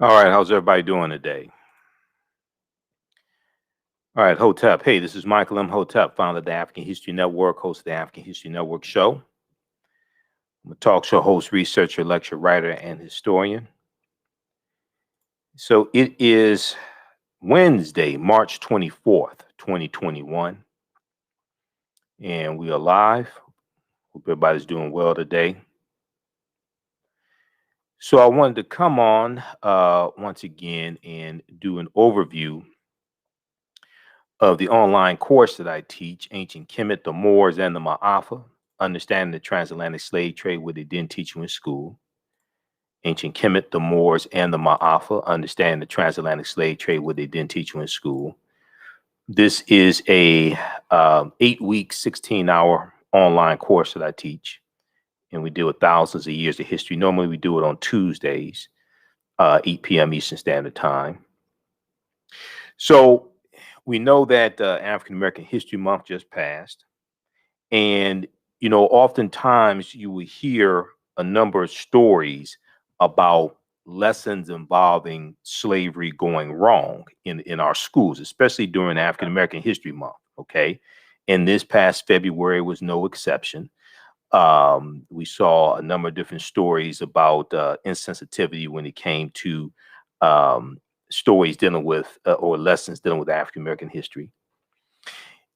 All right, how's everybody doing today? All right, Hotep. Hey, this is Michael Imhotep, founder of the African History Network, host of the African History Network show. I'm a talk show host, researcher, lecturer, writer, and historian. So it is Wednesday, March 24th, 2021, and we are live. Hope everybody's doing well today. So I wanted to come on once again and do an overview of the online course that I teach, Ancient Kemet, the Moors, and the Maafa, Understanding the Transatlantic Slave Trade, what they didn't teach you in school. Ancient Kemet, the Moors, and the Maafa, Understanding the Transatlantic Slave Trade, what they didn't teach you in school. This is a 8-week, 16-hour online course that I teach, and we deal with thousands of years of history. Normally, we do it on Tuesdays, 8 p.m. Eastern Standard Time. So we know that African American History Month just passed. And, oftentimes you will hear a number of stories about lessons involving slavery going wrong in our schools, especially during African American History Month. Okay. And this past February was no exception. We saw a number of different stories about insensitivity when it came to stories dealing with or lessons dealing with African American history.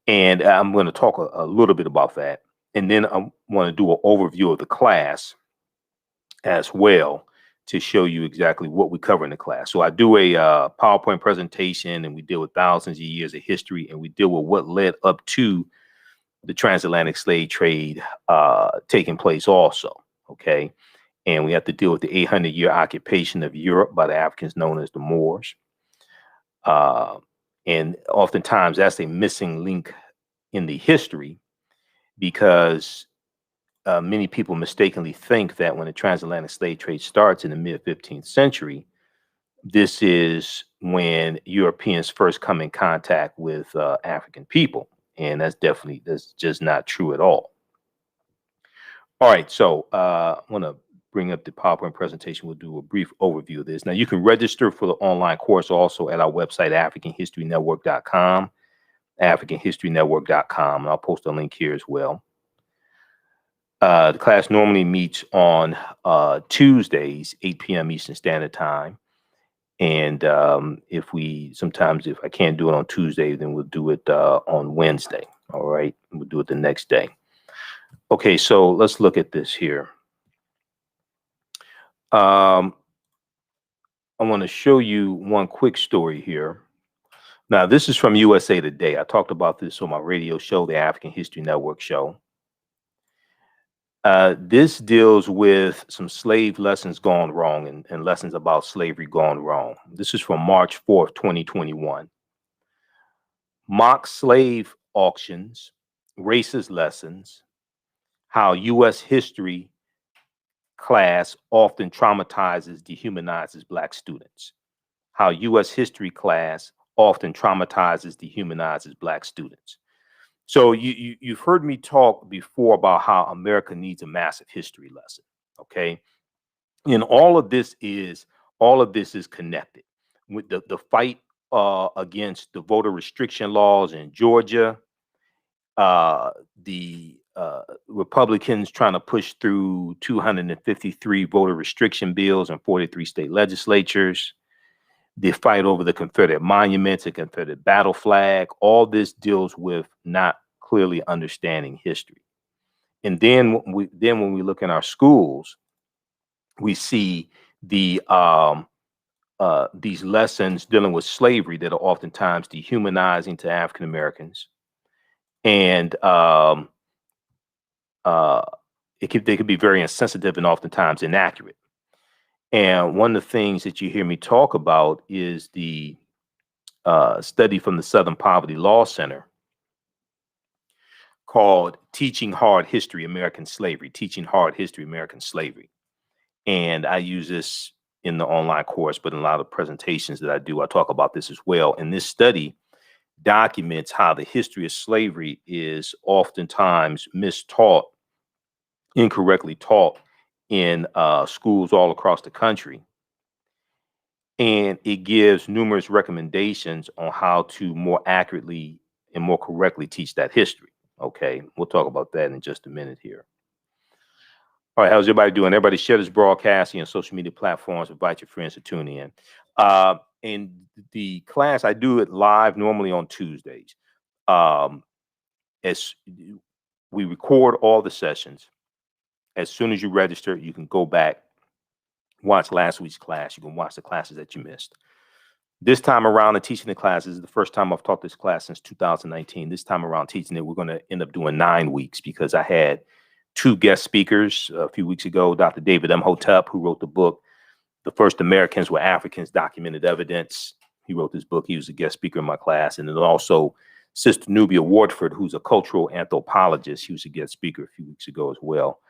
And I'm going to talk a little bit about that. And then I want to do an overview of the class as well to show you exactly what we cover in the class. So I do a PowerPoint presentation, and we deal with thousands of years of history, and we deal with what led up to the transatlantic slave trade taking place also. Okay. And we have to deal with the 800-year occupation of Europe by the Africans known as the Moors. And oftentimes that's a missing link in the history because many people mistakenly think that when the transatlantic slave trade starts in the mid 15th century, this is when Europeans first come in contact with African people. And that's just not true at all. All right, so I want to bring up the PowerPoint presentation. We'll do a brief overview of this. Now, you can register for the online course also at our website, AfricanHistoryNetwork.com, AfricanHistoryNetwork.com, and I'll post a link here as well. The class normally meets on Tuesdays, 8 p.m. Eastern Standard Time. And if I can't do it on Tuesday, then we'll do it on Wednesday. All right, we'll do it the next day. Okay, so let's look at this here. I want to show you one quick story here. Now, this is from USA Today. I talked about this on my radio show, the African History Network show. This deals with some slave lessons gone wrong and lessons about slavery gone wrong. This is from March 4th, 2021. Mock slave auctions, racist lessons, how U.S. history class often traumatizes, dehumanizes Black students. How U.S. history class often traumatizes, dehumanizes Black students. So you've heard me talk before about how America needs a massive history lesson. Okay. And all of this is connected with the fight against the voter restriction laws in Georgia, the Republicans trying to push through 253 voter restriction bills in 43 state legislatures, the fight over the Confederate monuments, the Confederate battle flag. All this deals with not clearly understanding history. And then when we look in our schools, we see these lessons dealing with slavery that are oftentimes dehumanizing to African Americans, and they could be very insensitive and oftentimes inaccurate. And one of the things that you hear me talk about is the study from the Southern Poverty Law Center called Teaching Hard History, American Slavery, Teaching Hard History, American Slavery. And I use this in the online course, but in a lot of presentations that I do, I talk about this as well. And this study documents how the history of slavery is oftentimes mistaught, incorrectly taught in schools all across the country. and it gives numerous recommendations on how to more accurately and more correctly teach that history. Okay, we'll talk about that in just a minute here. All right, how's everybody doing? Everybody share this broadcast on social media platforms. Invite your friends to tune in. In the class, I do it live normally on Tuesdays. As we record all the sessions, as soon as you register, you can go back, watch last week's class. You can watch the classes that you missed. This time around, and teaching the class, this is the first time I've taught this class since 2019. This time around teaching it, we're going to end up doing 9 weeks because I had 2 guest speakers a few weeks ago. Dr. David Imhotep, who wrote the book, The First Americans Were Africans, Documented Evidence. He wrote this book. He was a guest speaker in my class. And then also Sister Nubia Wardford, who's a cultural anthropologist. He was a guest speaker a few weeks ago as well.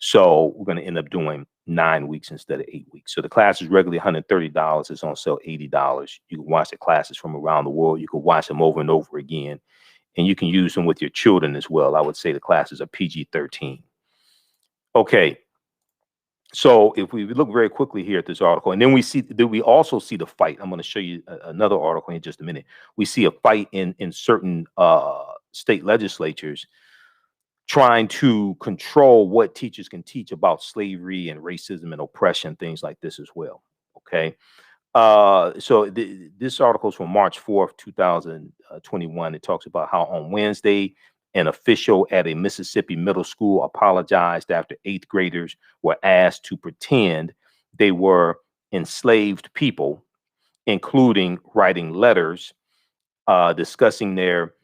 So we're going to end up doing 9 weeks instead of 8 weeks. So the class is regularly $130. It's on sale $80. You can watch the classes from around the world. You can watch them over and over again. And you can use them with your children as well. I would say the classes are PG-13. Okay. So if we look very quickly here at this article, and then we also see the fight. I'm going to show you another article in just a minute. We see a fight in certain state legislatures trying to control what teachers can teach about slavery and racism and oppression, things like this as well. Okay. So this article is from March 4th, 2021. It talks about how on Wednesday, an official at a Mississippi middle school apologized after 8th graders were asked to pretend they were enslaved people, including writing letters discussing their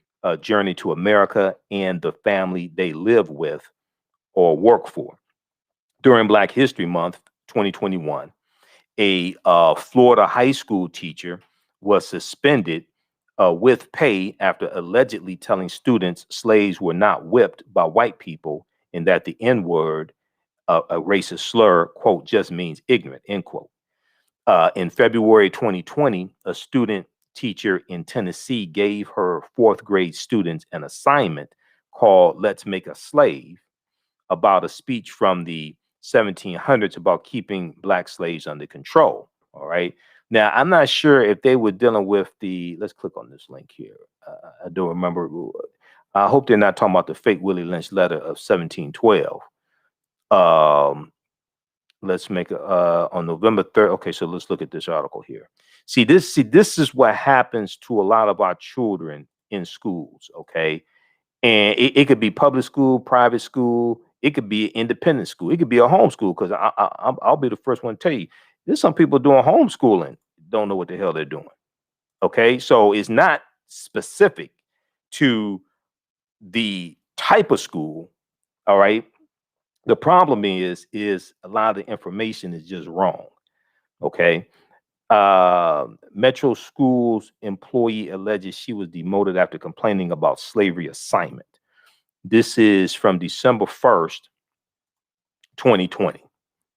journey to America and the family they live with or work for. During Black History Month 2021, a Florida high school teacher was suspended with pay after allegedly telling students slaves were not whipped by white people and that the N word, a racist slur, quote, just means ignorant, end quote. In February 2020, a student teacher in Tennessee gave her 4th grade students an assignment called Let's Make a Slave, about a speech from the 1700s about keeping Black slaves under control. All right. Now, I'm not sure if they were dealing with let's click on this link here. I don't remember. I hope they're not talking about the fake Willie Lynch letter of 1712. Let's make on November 3rd. Okay, so let's look at this article here. See, this is what happens to a lot of our children in schools. Okay. And it could be public school, private school. It could be independent school. It could be a homeschool, because I'll be the first one to tell you, there's some people doing homeschooling, don't know what the hell they're doing. Okay, so it's not specific to the type of school. All right. The problem is a lot of the information is just wrong. Okay. Metro Schools employee alleges she was demoted after complaining about slavery assignment. This is from December 1st, 2020.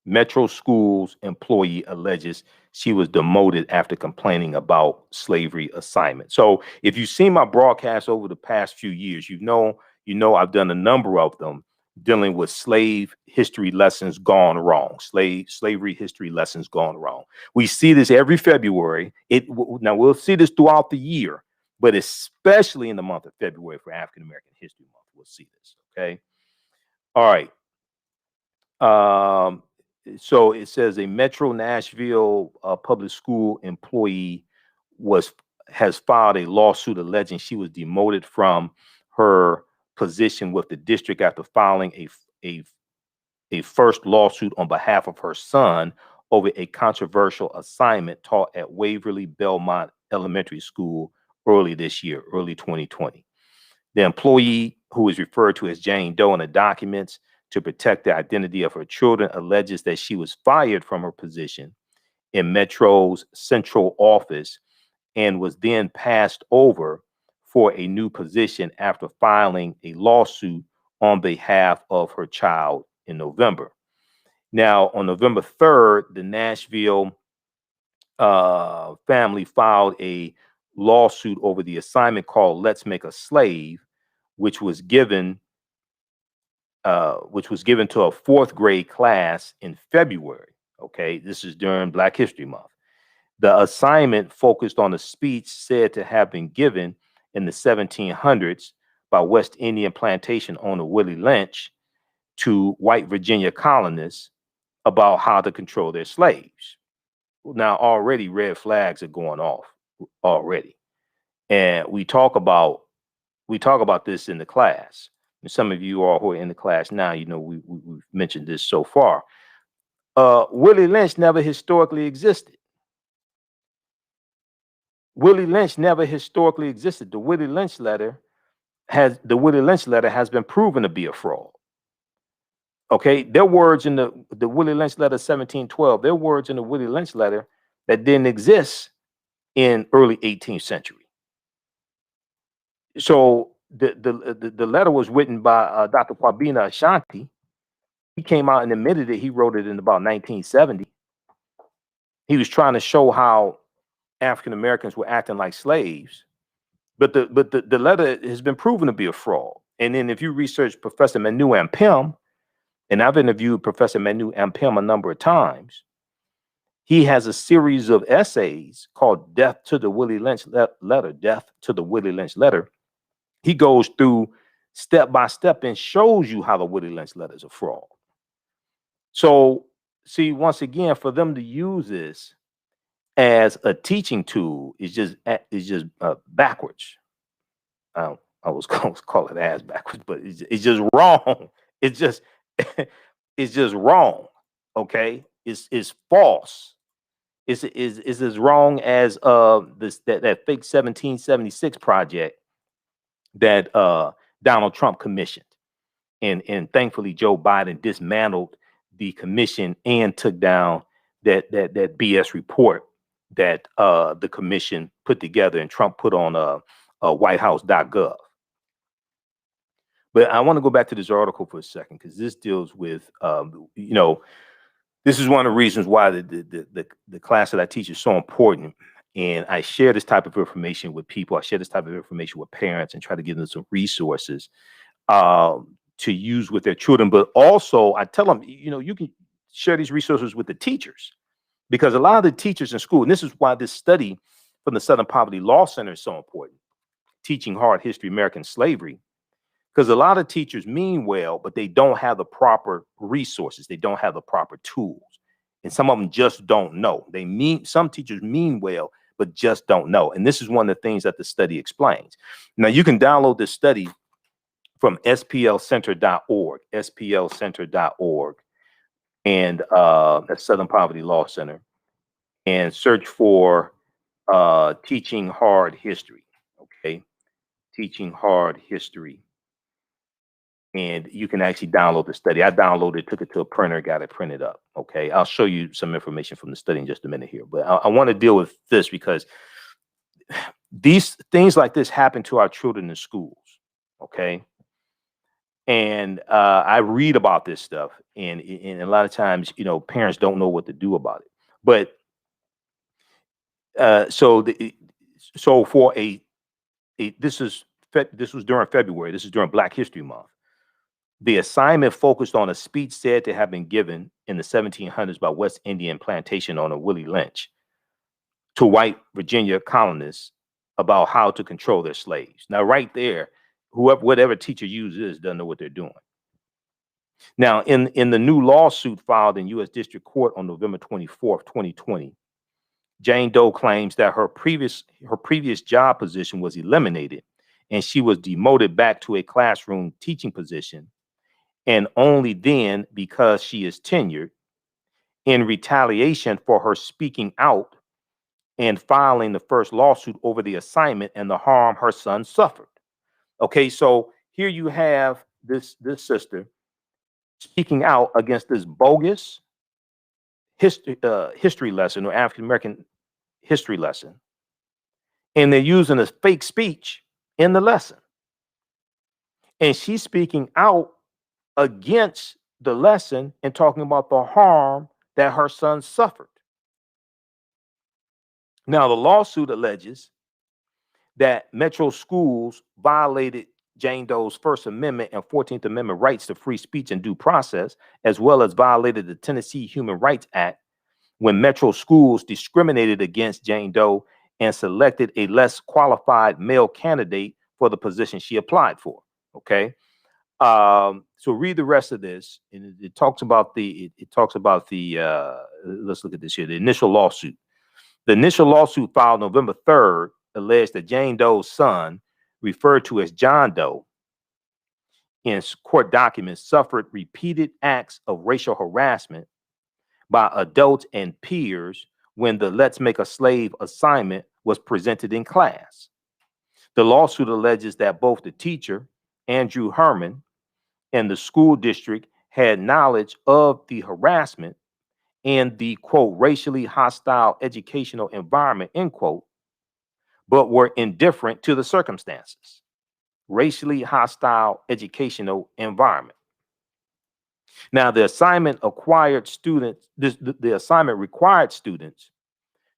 Metro Schools employee alleges she was demoted after complaining about slavery assignment. So if you've seen my broadcasts over the past few years, you know I've done a number of them dealing with slave history lessons gone wrong, slavery history lessons gone wrong. We see this every February. Now we'll see this throughout the year, but especially in the month of February for African American History Month, we'll see this. Okay. All right. So it says a Metro Nashville public school employee has filed a lawsuit alleging she was demoted from her position with the district after filing a first lawsuit on behalf of her son over a controversial assignment taught at Waverly Belmont Elementary School early this year, early 2020. The employee, who is referred to as Jane Doe in the documents to protect the identity of her children, alleges that she was fired from her position in Metro's central office and was then passed over for a new position after filing a lawsuit on behalf of her child in November. Now, on November 3rd, the Nashville family filed a lawsuit over the assignment called Let's Make a Slave, which was given to a 4th grade class in February. Okay, this is during Black History Month. The assignment focused on a speech said to have been given in the 1700s by West Indian plantation owner Willie Lynch to white Virginia colonists about how to control their slaves. Now, already red flags are going off already. And we talk about this in the class. And some of you all who are in the class now, you know, we've mentioned this so far. Willie Lynch never historically existed. Willie Lynch never historically existed. The Willie Lynch letter has been proven to be a fraud. Okay, their words in the Willie Lynch letter 1712, their words in the Willie Lynch letter that didn't exist in early 18th century. So the letter was written by Dr. Kwabena Ashanti. He came out and admitted it. He wrote it in about 1970. He was trying to show how African Americans were acting like slaves, but the letter has been proven to be a fraud. And then if you research Professor Manu Ampem, and I've interviewed Professor Manu Ampem a number of times, he has a series of essays called Death to the Willie Lynch Letter, Death to the Willie Lynch Letter. He goes through step by step and shows you how the Willie Lynch letter is a fraud. So, see, once again, for them to use this as a teaching tool is just backwards. I was going to call it as backwards, but it's just wrong. It's just it's just wrong. Okay, it's false. It's as wrong as that fake 1776 project that Donald Trump commissioned, and thankfully Joe Biden dismantled the commission and took down that BS report that the commission put together and Trump put on whitehouse.gov. But I want to go back to this article for a second because this deals with this is one of the reasons why the class that I teach is so important. And I share this type of information with people. I share this type of information with parents and try to give them some resources to use with their children. But also I tell them, you can share these resources with the teachers, because a lot of the teachers in school, and this is why this study from the Southern Poverty Law Center is so important, teaching hard history, American slavery, because a lot of teachers mean well, but they don't have the proper resources. They don't have the proper tools. And some of them just don't know. Some teachers mean well, but just don't know. And this is one of the things that the study explains. Now, you can download this study from splcenter.org, splcenter.org, and that's Southern Poverty Law Center, and search for teaching hard history. Okay, teaching hard history. And you can actually download the study. I downloaded it, took it to a printer, got it printed up. Okay, I'll show you some information from the study in just a minute here. But I want to deal with this because these things like this happen to our children in schools. Okay, and I read about this stuff, and a lot of times, parents don't know what to do about it. But so for this was during February. This is during Black History Month. The assignment focused on a speech said to have been given in the 1700s by West Indian plantation owner Willie Lynch to white Virginia colonists about how to control their slaves. Now, right there, whatever teacher uses doesn't know what they're doing. Now, in the new lawsuit filed in U.S. District Court on November 24th, 2020, Jane Doe claims that her previous job position was eliminated and she was demoted back to a classroom teaching position, and only then because she is tenured, in retaliation for her speaking out and filing the first lawsuit over the assignment and the harm her son suffered. Okay, so here you have this sister speaking out against this bogus history lesson, or African American history lesson, and they're using a fake speech in the lesson, and she's speaking out against the lesson and talking about the harm that her son suffered. Now, the lawsuit alleges that Metro schools violated Jane Doe's First Amendment and 14th Amendment rights to free speech and due process, as well as violated the Tennessee Human Rights Act when metro schools discriminated against Jane Doe and selected a less qualified male candidate for the position she applied for. Okay. So read the rest of this, and it talks about let's look at this here. The initial lawsuit. The initial lawsuit filed November 3rd alleged that Jane Doe's son, referred to as John Doe in court documents, suffered repeated acts of racial harassment by adults and peers when the Let's Make a Slave assignment was presented in class. The lawsuit alleges that both the teacher, Andrew Herman, and the school district had knowledge of the harassment and the, quote, racially hostile educational environment, end quote, but were indifferent to the circumstances. Racially hostile educational environment. Now, the assignment required students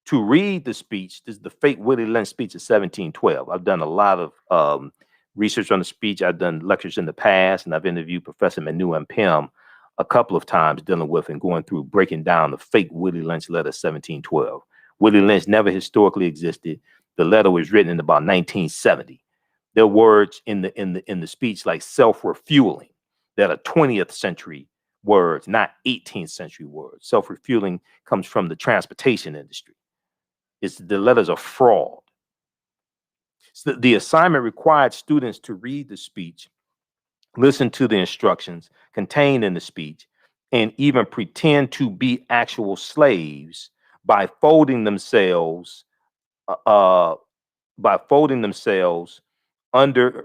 to read the speech. This is the fake Willie Lynch speech of 1712. I've done a lot of research on the speech. I've done lectures in the past, and I've interviewed Professor Manu and Pim a couple of times dealing with and going through breaking down the fake Willie Lynch letter 1712. Willie Lynch never historically existed. The letter was written in about 1970. There are words in the speech like self-refueling that are 20th century words, not 18th century words. Self-refueling comes from the transportation industry. The letters are fraud. So the assignment required students to read the speech, listen to the instructions contained in the speech, and even pretend to be actual slaves by folding themselves under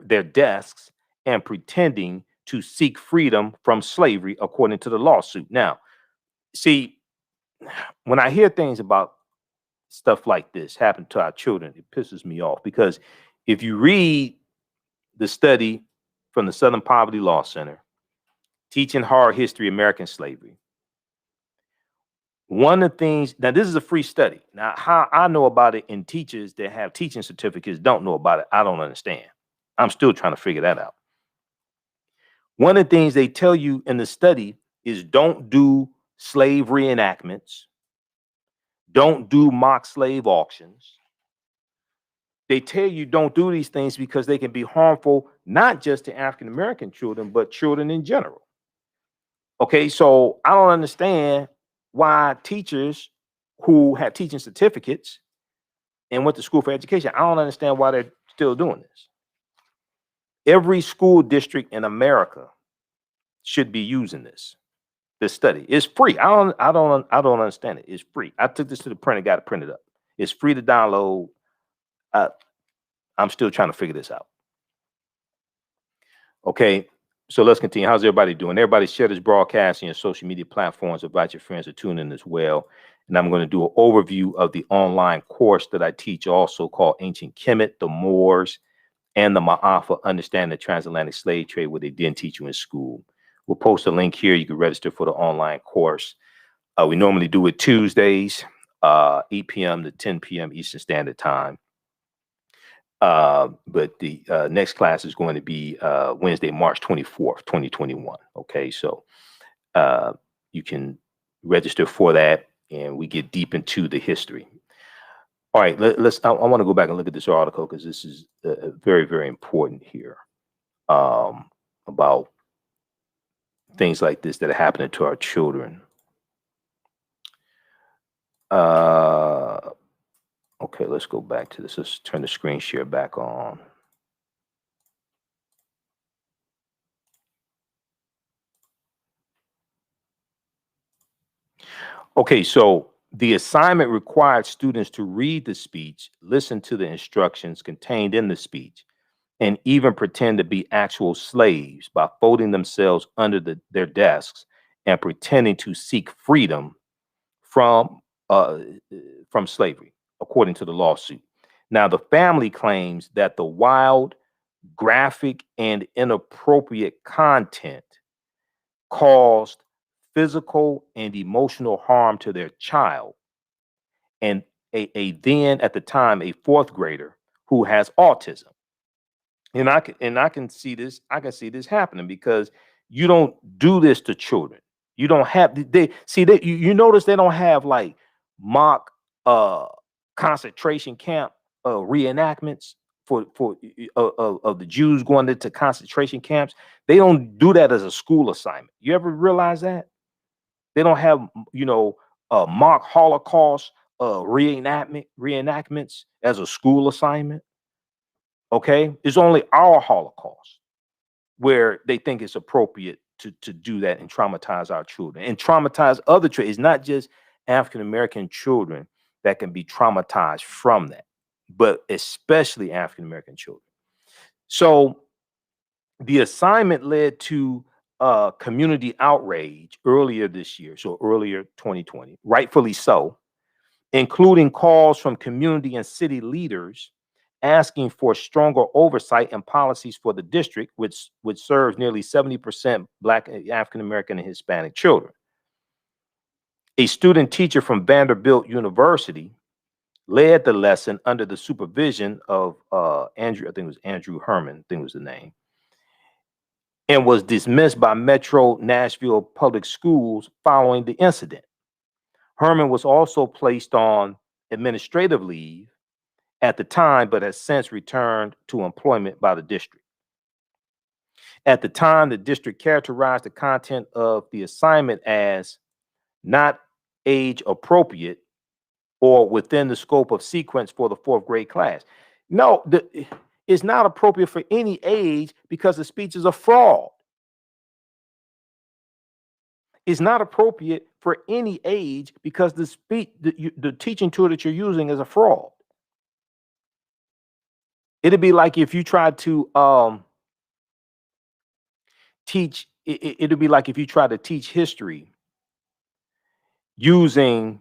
their desks and pretending to seek freedom from slavery, according to the lawsuit. Now, see, when I hear things about stuff like this happen to our children, it pisses me off, because if you read the study from the Southern Poverty Law Center, Teaching Hard History, American Slavery, one of the things, now this is a free study. Now, how I know about it and teachers that have teaching certificates don't know about it, I don't understand. I'm still trying to figure that out. One of the things they tell you in the study is don't do slave reenactments, don't do mock slave auctions. They tell you don't do these things because they can be harmful, not just to African-American children, but children in general. Okay, so I don't understand why teachers who have teaching certificates and went to school for education, I don't understand why they're still doing this. Every school district in America should be using this study. It's free. I don't understand it. It's free. I took this to the printer, got it printed up. It's free to download. I'm still trying to figure this out. Okay, so let's continue. How's everybody doing? Everybody share this broadcast on your social media platforms. Invite your friends to tune in as well. And I'm going to do an overview of the online course that I teach, also called Ancient Kemet, the Moors, and the Maafa, Understanding the Transatlantic Slave Trade, what they didn't teach you in school. We'll post a link here. You can register for the online course. We normally do it Tuesdays, 8 p.m. to 10 p.m. Eastern Standard Time. But the next class is going to be Wednesday, March 24th, 2021. Okay, so you can register for that, and we get deep into the history. All right, I want to go back and look at this article, because this is very, very important here about things like this that are happening to our children. Okay, let's go back to this. Let's turn the screen share back on. Okay, so the assignment required students to read the speech, listen to the instructions contained in the speech, and even pretend to be actual slaves by folding themselves under their desks and pretending to seek freedom from slavery, according to the lawsuit. Now, the family claims that the wild, graphic, and inappropriate content caused physical and emotional harm to their child, and then at the time a fourth grader who has autism. And I can see this. I can see this happening, because you don't do this to children. You don't have, they see that you notice they don't have like mock concentration camp reenactments of the Jews going into concentration camps. They don't do that as a school assignment. You ever realize that? They don't have, mock Holocaust reenactments as a school assignment. Okay, it's only our Holocaust where they think it's appropriate to do that and traumatize our children and traumatize other children. It's not just African American children that can be traumatized from that, but especially African American children. So the assignment led to community outrage earlier this year, so earlier 2020, rightfully so, including calls from community and city leaders asking for stronger oversight and policies for the district, which serves nearly 70% Black, African American, and Hispanic children. A student teacher from Vanderbilt University led the lesson under the supervision of Andrew, I think it was Andrew Herman, I think was the name, and was dismissed by Metro Nashville Public Schools following the incident. Herman was also placed on administrative leave at the time, but has since returned to employment by the district. At the time, the district characterized the content of the assignment as not age appropriate or within the scope of sequence for the fourth grade class. No, it's not appropriate for any age because the speech is a fraud. It's not appropriate for any age because the speech, the teaching tool that you're using is a fraud. It'd be like if you tried to teach. It'd be like if you try to teach history using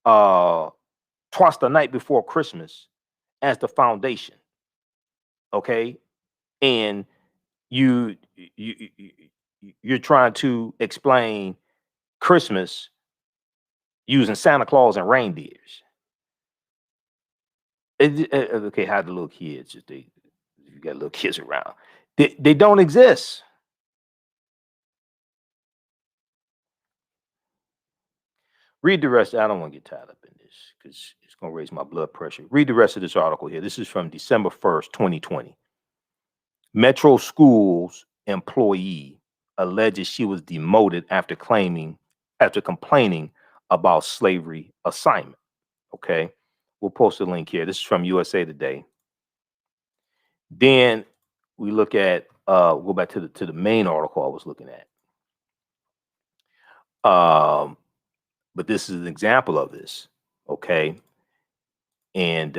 Twice the Night Before Christmas as the foundation. Okay, and you you're trying to explain Christmas using Santa Claus and reindeers. Okay, how the little kids, if you got little kids around, they don't exist. Read the rest. I don't want to get tied up in this because it's going to raise my blood pressure. Read the rest of this article here. This is from December 1st, 2020. Metro Schools employee alleges she was demoted after complaining about slavery assignment. Okay, we'll post a link here. This is from USA Today. Then we look at go back to the main article I was looking at. But this is an example of this. Okay, and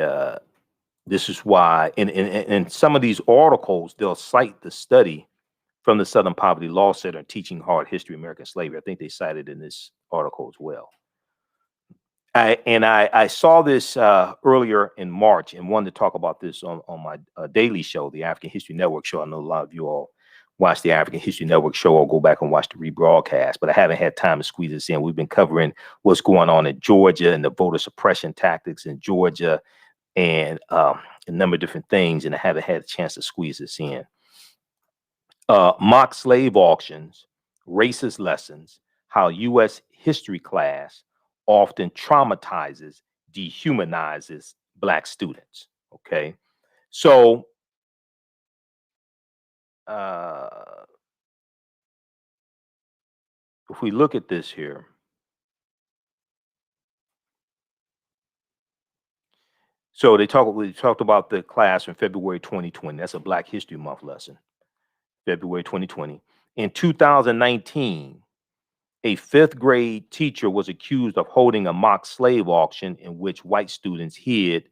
this is why in some of these articles they'll cite the study from the Southern Poverty Law Center teaching hard history of American slavery. I think they cited in this article as well. I saw this earlier in March and wanted to talk about this on my daily show, the African History Network show. I know a lot of you all watch the African History Network show or go back and watch the rebroadcast, but I haven't had time to squeeze this in. We've been covering what's going on in Georgia and the voter suppression tactics in Georgia and a number of different things, and I haven't had a chance to squeeze this in. Mock slave auctions, racist lessons, how U.S. history class often traumatizes, dehumanizes Black students. Okay, so if we look at this here, so we talked about the class from February 2020. That's a Black History Month lesson, February 2020. In 2019, a fifth grade teacher was accused of holding a mock slave auction in which white students hid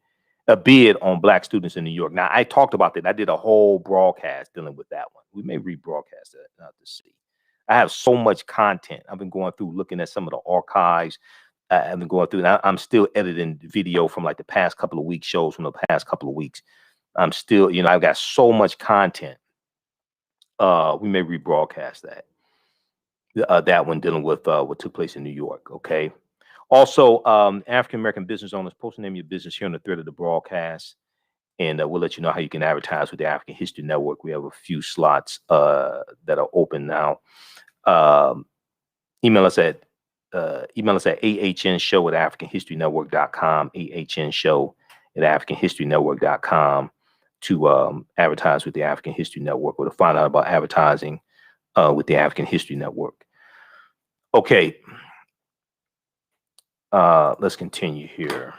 a bid on Black students in New York. Now, I talked about that. I did a whole broadcast dealing with that one. We may rebroadcast that out to see. I have so much content. I've been going through looking at some of the archives. I've been going through, and I'm still editing video from like the past couple of weeks, shows from the past couple of weeks. I'm still, I've got so much content. We may rebroadcast that. That one dealing with what took place in New York. Okay. Also, African American business owners, post the name of your business here on the thread of the broadcast, and we'll let you know how you can advertise with the African History Network. We have a few slots that are open now. Email us at email us at ahnshow@africanhistorynetwork.com, ahnshow@africanhistorynetwork.com to advertise with the African History Network or to find out about advertising with the African History Network. Okay, let's continue here.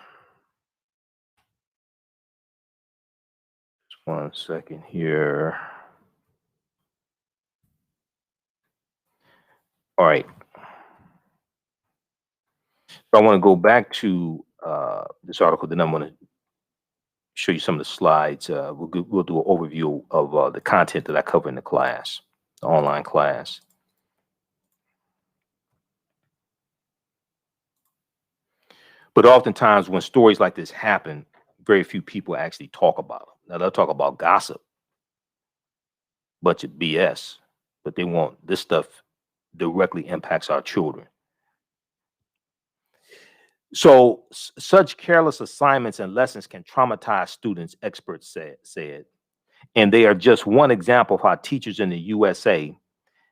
Just 1 second here. All right. So I want to go back to this article, then I'm going to show you some of the slides. We'll do an overview of the content that I cover in the class, the online class. But oftentimes when stories like this happen, very few people actually talk about them. Now they'll talk about gossip, bunch of BS, but they won't. This stuff directly impacts our children. So such careless assignments and lessons can traumatize students, experts said. And they are just one example of how teachers in the USA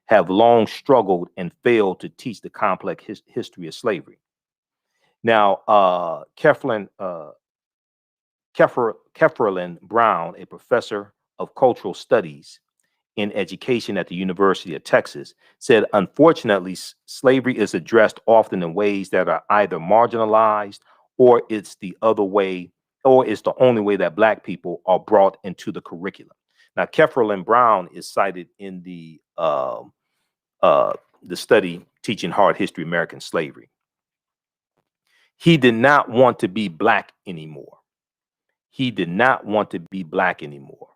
have long struggled and failed to teach the complex history of slavery. Now, Kefferlin Brown, a professor of cultural studies in education at the University of Texas, said, unfortunately, slavery is addressed often in ways that are either marginalized or it's the other way, or it's the only way that Black people are brought into the curriculum. Now, Kefferlin Brown is cited in the study Teaching Hard History American Slavery. He did not want to be Black anymore. He did not want to be Black anymore.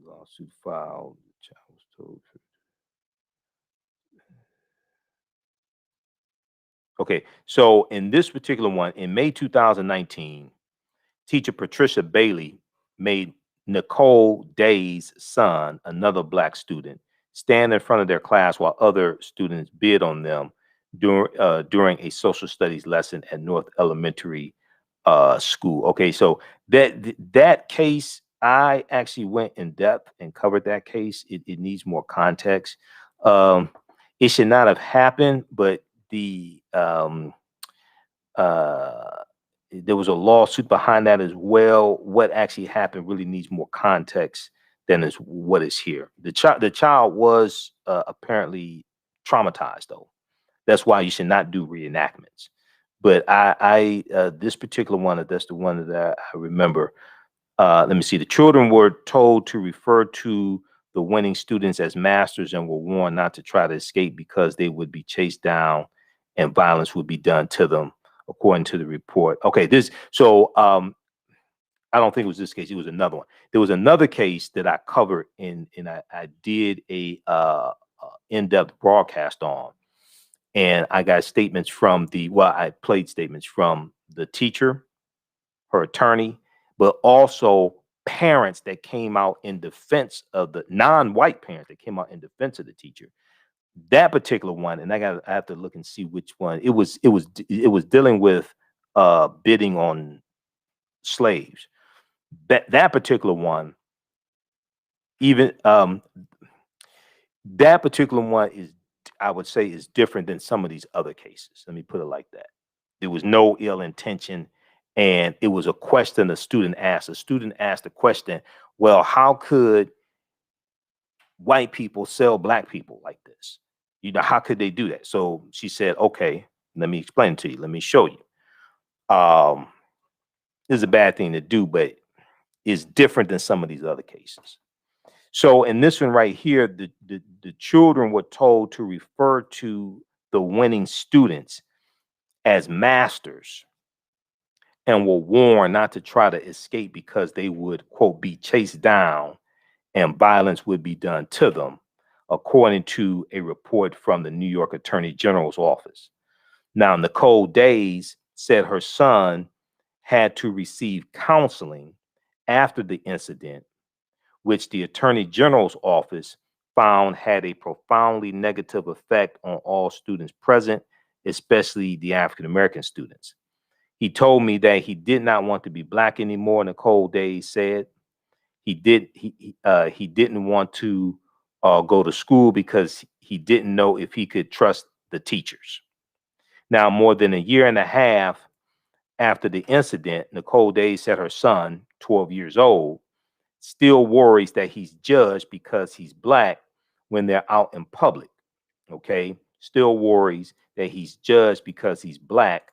Lawsuit filed. Child was told. Okay, so in this particular one, in May 2019, teacher Patricia Bailey made Nicole Day's son, another Black student, stand in front of their class while other students bid on them during a social studies lesson at North Elementary School. Okay, so that case, I actually went in depth and covered that case. It needs more context. It should not have happened, but there was a lawsuit behind that as well. What actually happened really needs more context than is what is here. The child was apparently traumatized, though. That's why you should not do reenactments. But this particular one, that's the one that I remember. Let me see. The children were told to refer to the winning students as masters and were warned not to try to escape because they would be chased down and violence would be done to them, according to the report. Okay, I don't think it was this case. It was another one. There was another case that I covered and I did a in-depth broadcast on. And I got statements from I played statements from the teacher, her attorney, but also parents that came out in defense of the non-white parents that came out in defense of the teacher. That particular one, and I have to look and see which one. It was dealing with bidding on slaves. That particular one, even that particular one is, I would say, is different than some of these other cases. Let me put it like that. There was no ill intention, and it was a question a student asked. A student asked the question, well, how could white people sell Black people like this? You know, how could they do that? So she said, okay, let me explain it to you. Let me show you. This is a bad thing to do, but it's different than some of these other cases. So in this one right here, the children were told to refer to the winning students as masters and were warned not to try to escape because they would, quote, be chased down and violence would be done to them, according to a report from the New York Attorney General's office. Now, Nicole Days said her son had to receive counseling after the incident, which the Attorney General's office found had a profoundly negative effect on all students present, especially the African American students. He told me that he did not want to be Black anymore, Nicole Days said. He didn't want to go to school because he didn't know if he could trust the teachers. Now, more than a year and a half after the incident, Nicole Days said her son, 12 years old, still worries that he's judged because he's black when they're out in public. Okay, still worries that he's judged because he's black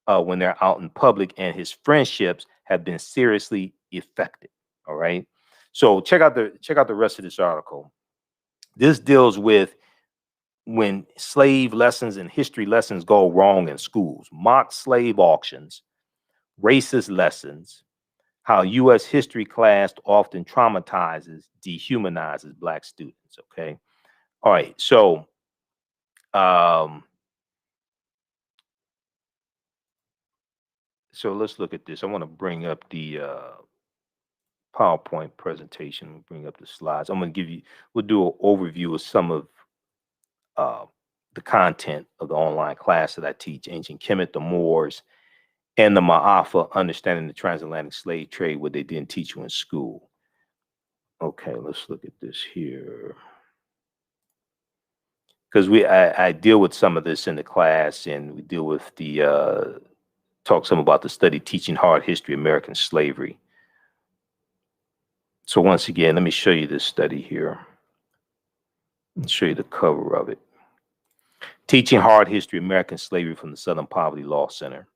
when they're out in public, and his friendships have been seriously affected. All right, so check out the rest of this article. This deals with when slave lessons and history lessons go wrong in schools, mock slave auctions, racist lessons, how U.S. history class often traumatizes, dehumanizes black students. Okay, all right, um, so let's look at this. I want to bring up the PowerPoint presentation. Bring up the slides. I'm going to give you. We'll do an overview of some of uh, the content of the online class that I teach: ancient Kemet, the Moors, and the Maafa, understanding the transatlantic slave trade, what they didn't teach you in school. Okay, let's look at this here. Because I deal with some of this in the class, and we deal with the talk some about the study teaching hard history American slavery. So once again, let me show you this study here. I'll show you the cover of it. Teaching Hard History American Slavery from the Southern Poverty Law Center.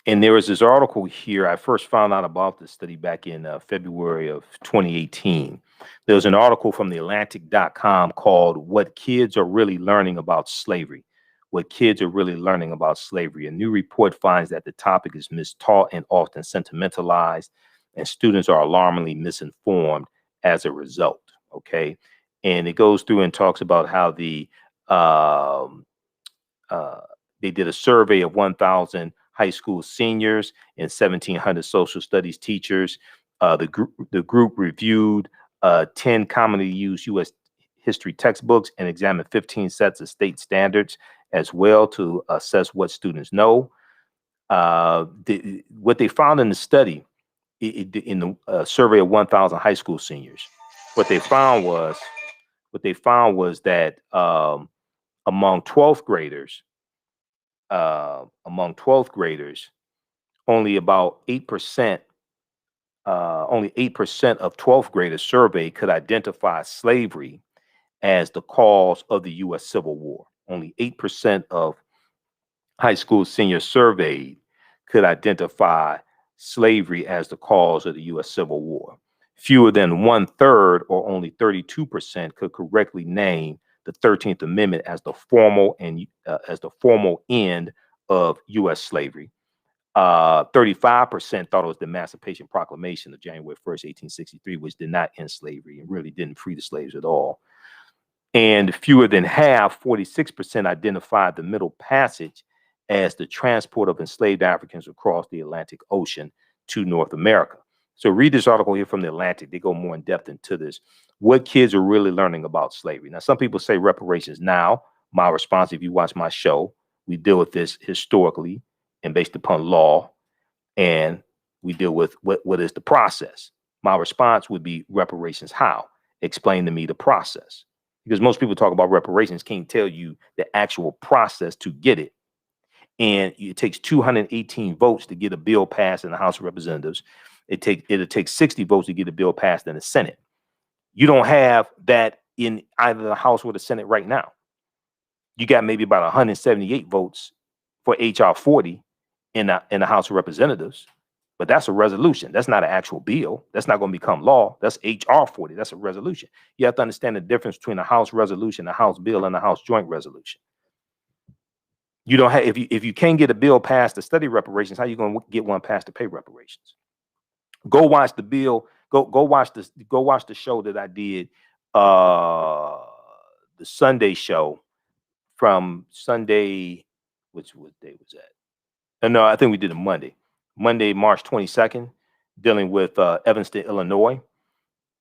And there was this article here. I first found out about this study back in February of 2018. There was an article from the Atlantic.com called What Kids Are Really Learning About Slavery. What Kids Are Really Learning About Slavery. A new report finds that the topic is mistaught and often sentimentalized, and students are alarmingly misinformed as a result. Okay. And it goes through and talks about how they did a survey of 1,000 high school seniors and 1,700 social studies teachers. The group reviewed 10 commonly used U.S. history textbooks and examined 15 sets of state standards as well to assess what students know. What they found in the study, in the survey of 1,000 high school seniors, what they found was that among 12th graders, only about 8%, only 8% of 12th graders surveyed could identify slavery as the cause of the U.S. Civil War. Only 8% of high school seniors surveyed could identify slavery as the cause of the U.S. Civil War. Fewer than 1/3, or only 32%, could correctly name the 13th Amendment as the formal end of U.S. slavery. 35% thought it was the Emancipation Proclamation of January 1st, 1863, which did not end slavery and really didn't free the slaves at all. And fewer than half, 46%, identified the Middle Passage as the transport of enslaved Africans across the Atlantic Ocean to North America. So read this article here from the Atlantic. They go more in depth into this. What kids are really learning about slavery. Now, some people say reparations. Now, my response, if you watch my show, we deal with this historically and based upon law, and we deal with what is the process. My response would be reparations. How? Explain to me the process. Because most people talk about reparations, can't tell you the actual process to get it. And it takes 218 votes to get a bill passed in the House of Representatives. It'll take 60 votes to get a bill passed in the Senate. You don't have that in either the House or the Senate right now. You got maybe about 178 votes for HR 40 in the House of Representatives, but that's a resolution. That's not an actual bill. That's not going to become law. That's HR 40. That's a resolution. You have to understand the difference between a House resolution, a House bill, and a House joint resolution. You don't have, if you can't get a bill passed to study reparations, how are you going to get one passed to pay reparations? Go watch the bill. Go watch this. Go watch the show that I did, the Sunday show from Sunday. What day was that? No, I think we did it Monday, March 22nd, dealing with Evanston, Illinois,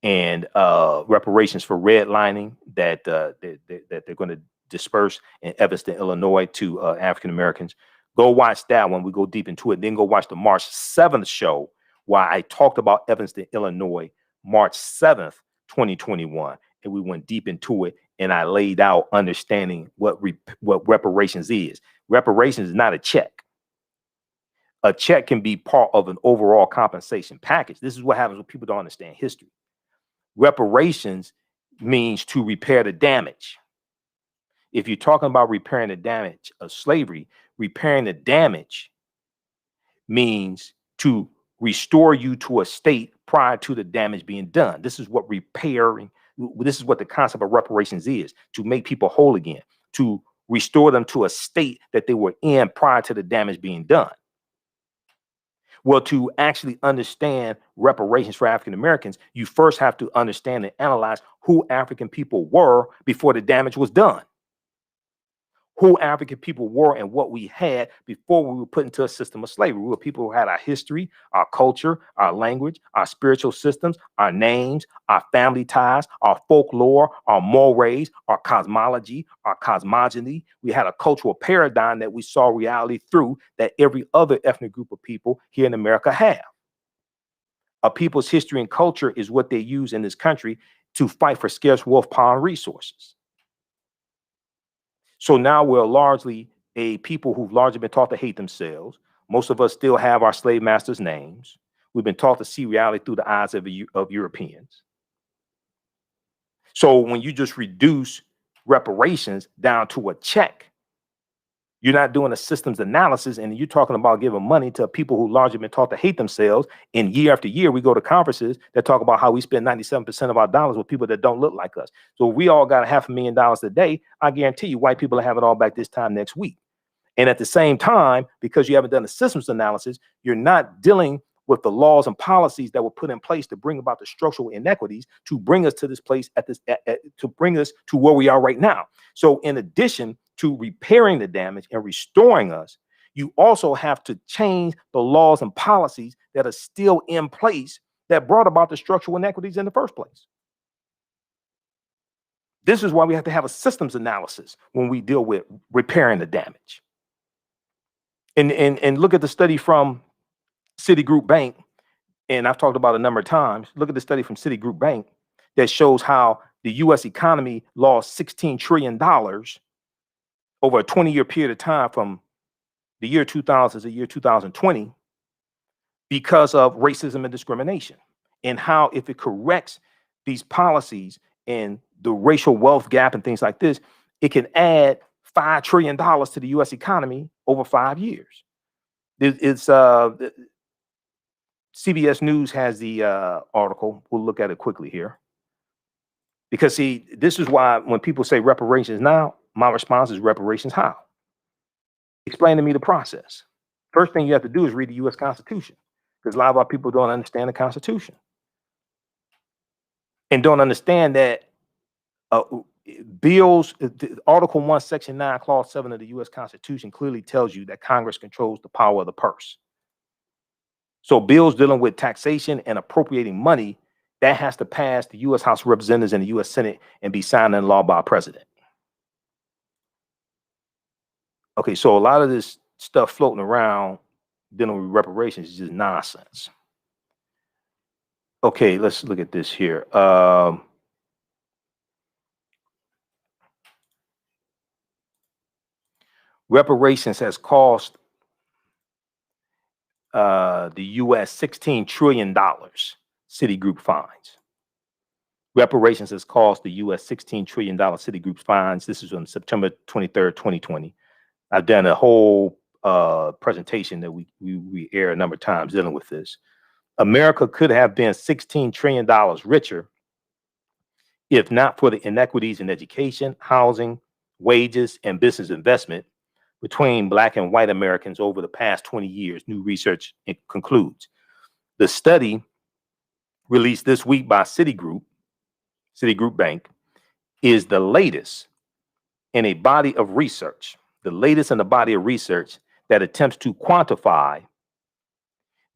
and reparations for redlining that they're going to disperse in Evanston, Illinois to African Americans. Go watch that one. We go deep into it. Then go watch the March 7th show why I talked about Evanston, Illinois, March 7th, 2021. And we went deep into it, and I laid out understanding what reparations is. Reparations is not a check. A check can be part of an overall compensation package. This is what happens when people don't understand history. Reparations means to repair the damage. If you're talking about repairing the damage of slavery, repairing the damage means to restore you to a state prior to the damage being done. This is what repairing, this is what the concept of reparations is, to make people whole again, to restore them to a state that they were in prior to the damage being done. Well, to actually understand reparations for African Americans, you first have to understand and analyze who African people were before the damage was done. Who African people were and what we had before we were put into a system of slavery. We were people who had our history, our culture, our language, our spiritual systems, our names, our family ties, our folklore, our mores, our cosmology, our cosmogony. We had a cultural paradigm that we saw reality through that every other ethnic group of people here in America have. A people's history and culture is what they use in this country to fight for scarce wolf power resources. So now we're largely a people who've largely been taught to hate themselves. Most of us still have our slave masters' names. We've been taught to see reality through the eyes of Europeans. So when you just reduce reparations down to a check, you're not doing a systems analysis, and you're talking about giving money to people who largely been taught to hate themselves. And year after year, we go to conferences that talk about how we spend 97% of our dollars with people that don't look like us. So we all got $500,000 today. I guarantee you white people will have it all back this time next week. And at the same time, because you haven't done a systems analysis, you're not dealing with the laws and policies that were put in place to bring about the structural inequities to bring us to this place to bring us to where we are right now. So in addition to repairing the damage and restoring us, you also have to change the laws and policies that are still in place that brought about the structural inequities in the first place. This is why we have to have a systems analysis when we deal with repairing the damage. And look at the study from Citigroup Bank, and I've talked about it a number of times. Look at the study from Citigroup Bank that shows how the U.S. economy lost $16 trillion over a 20-year period of time from the year 2000 to the year 2020 because of racism and discrimination, and how if it corrects these policies and the racial wealth gap and things like this, it can add $5 trillion to the U.S. economy over 5 years. It's CBS News has the article. We'll look at it quickly here. Because see, this is why when people say reparations now, my response is reparations how? Explain to me the process. First thing you have to do is read the U.S. Constitution, because a lot of our people don't understand the Constitution and don't understand that bills, Article 1, Section 9, Clause 7 of the U.S. Constitution clearly tells you that Congress controls the power of the purse. So bills dealing with taxation and appropriating money, that has to pass the U.S. House of Representatives and the U.S. Senate and be signed into law by a president. Okay, so a lot of this stuff floating around dealing with reparations is just nonsense. Okay, let's look at this here. Reparations has cost the U.S. $16 trillion, Citigroup fines. Reparations has cost the U.S. $16 trillion Citigroup fines. This is on September 23rd, 2020. I've done a whole presentation that we air a number of times dealing with this. America could have been $16 trillion richer if not for the inequities in education, housing, wages, and business investment between Black and white Americans over the past 20 years, new research concludes. The study released this week by Citigroup Bank is the latest in a body of research, that attempts to quantify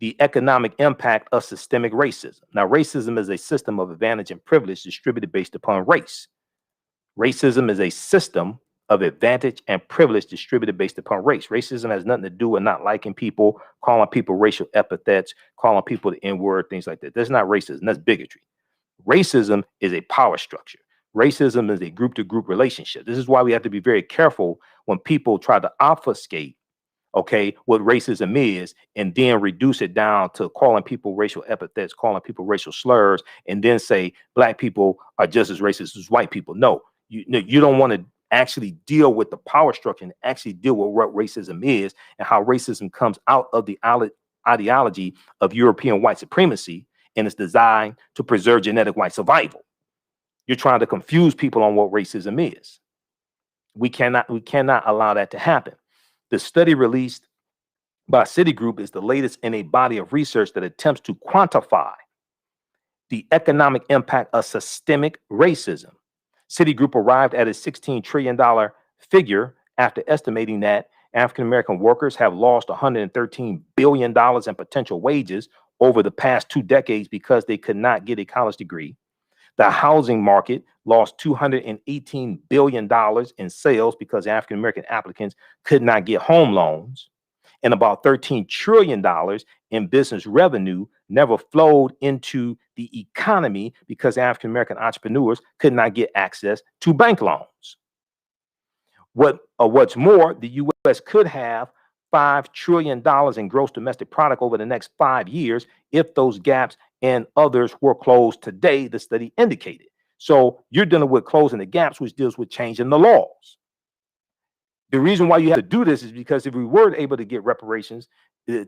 the economic impact of systemic racism. Now, racism is a system of advantage and privilege distributed based upon race. Racism is a system of advantage and privilege distributed based upon race. Racism has nothing to do with not liking people, calling people racial epithets, calling people the N-word, things like that. That's not racism. That's bigotry. Racism is a power structure. Racism is a group-to-group relationship. This is why we have to be very careful when people try to obfuscate, okay, what racism is, and then reduce it down to calling people racial epithets, calling people racial slurs, and then say black people are just as racist as white people. No, you don't want to actually deal with the power structure and actually deal with what racism is and how racism comes out of the ideology of European white supremacy, and it's designed to preserve genetic white survival. You're trying to confuse people on what racism is. We cannot allow that to happen. The study released by Citigroup is the latest in a body of research that attempts to quantify the economic impact of systemic racism. Citigroup arrived at a $16 trillion figure after estimating that African-American workers have lost $113 billion in potential wages over the past 2 decades because they could not get a college degree. The housing market lost $218 billion in sales because African-American applicants could not get home loans. And about $13 trillion in business revenue never flowed into the economy because African-American entrepreneurs could not get access to bank loans. What's more, the U.S. could have $5 trillion in gross domestic product over the next 5 years if those gaps and others were closed today, the study indicated. So you're dealing with closing the gaps, which deals with changing the laws. The reason why you have to do this is because if we were able to get reparations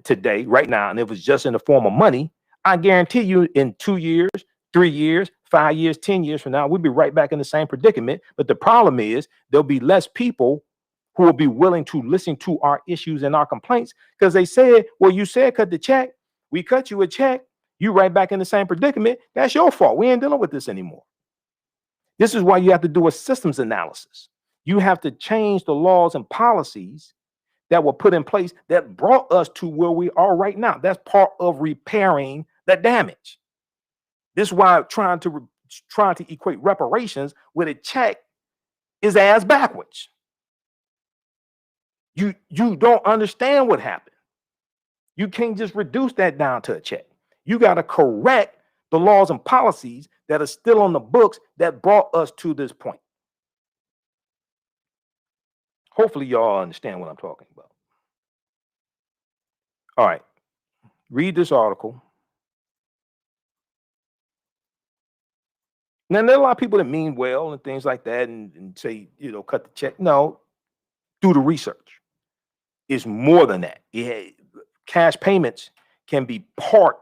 today, right now, and it was just in the form of money, I guarantee you in 2 years, 3 years, 5 years, 10 years from now, we'll be right back in the same predicament. But the problem is there'll be less people who will be willing to listen to our issues and our complaints because they said, well, you said cut the check. We cut you a check. You right back in the same predicament. That's your fault. We ain't dealing with this anymore. This is why you have to do a systems analysis. You have to change the laws and policies that were put in place that brought us to where we are right now. That's part of repairing the damage. This is why trying to equate reparations with a check is ass backwards. You don't understand what happened. You can't just reduce that down to a check. You got to correct the laws and policies that are still on the books that brought us to this point. Hopefully y'all understand what I'm talking about. All right, read this article. Now, there are a lot of people that mean well and things like that and say, cut the check. No, do the research. It's more than that. Cash payments can be part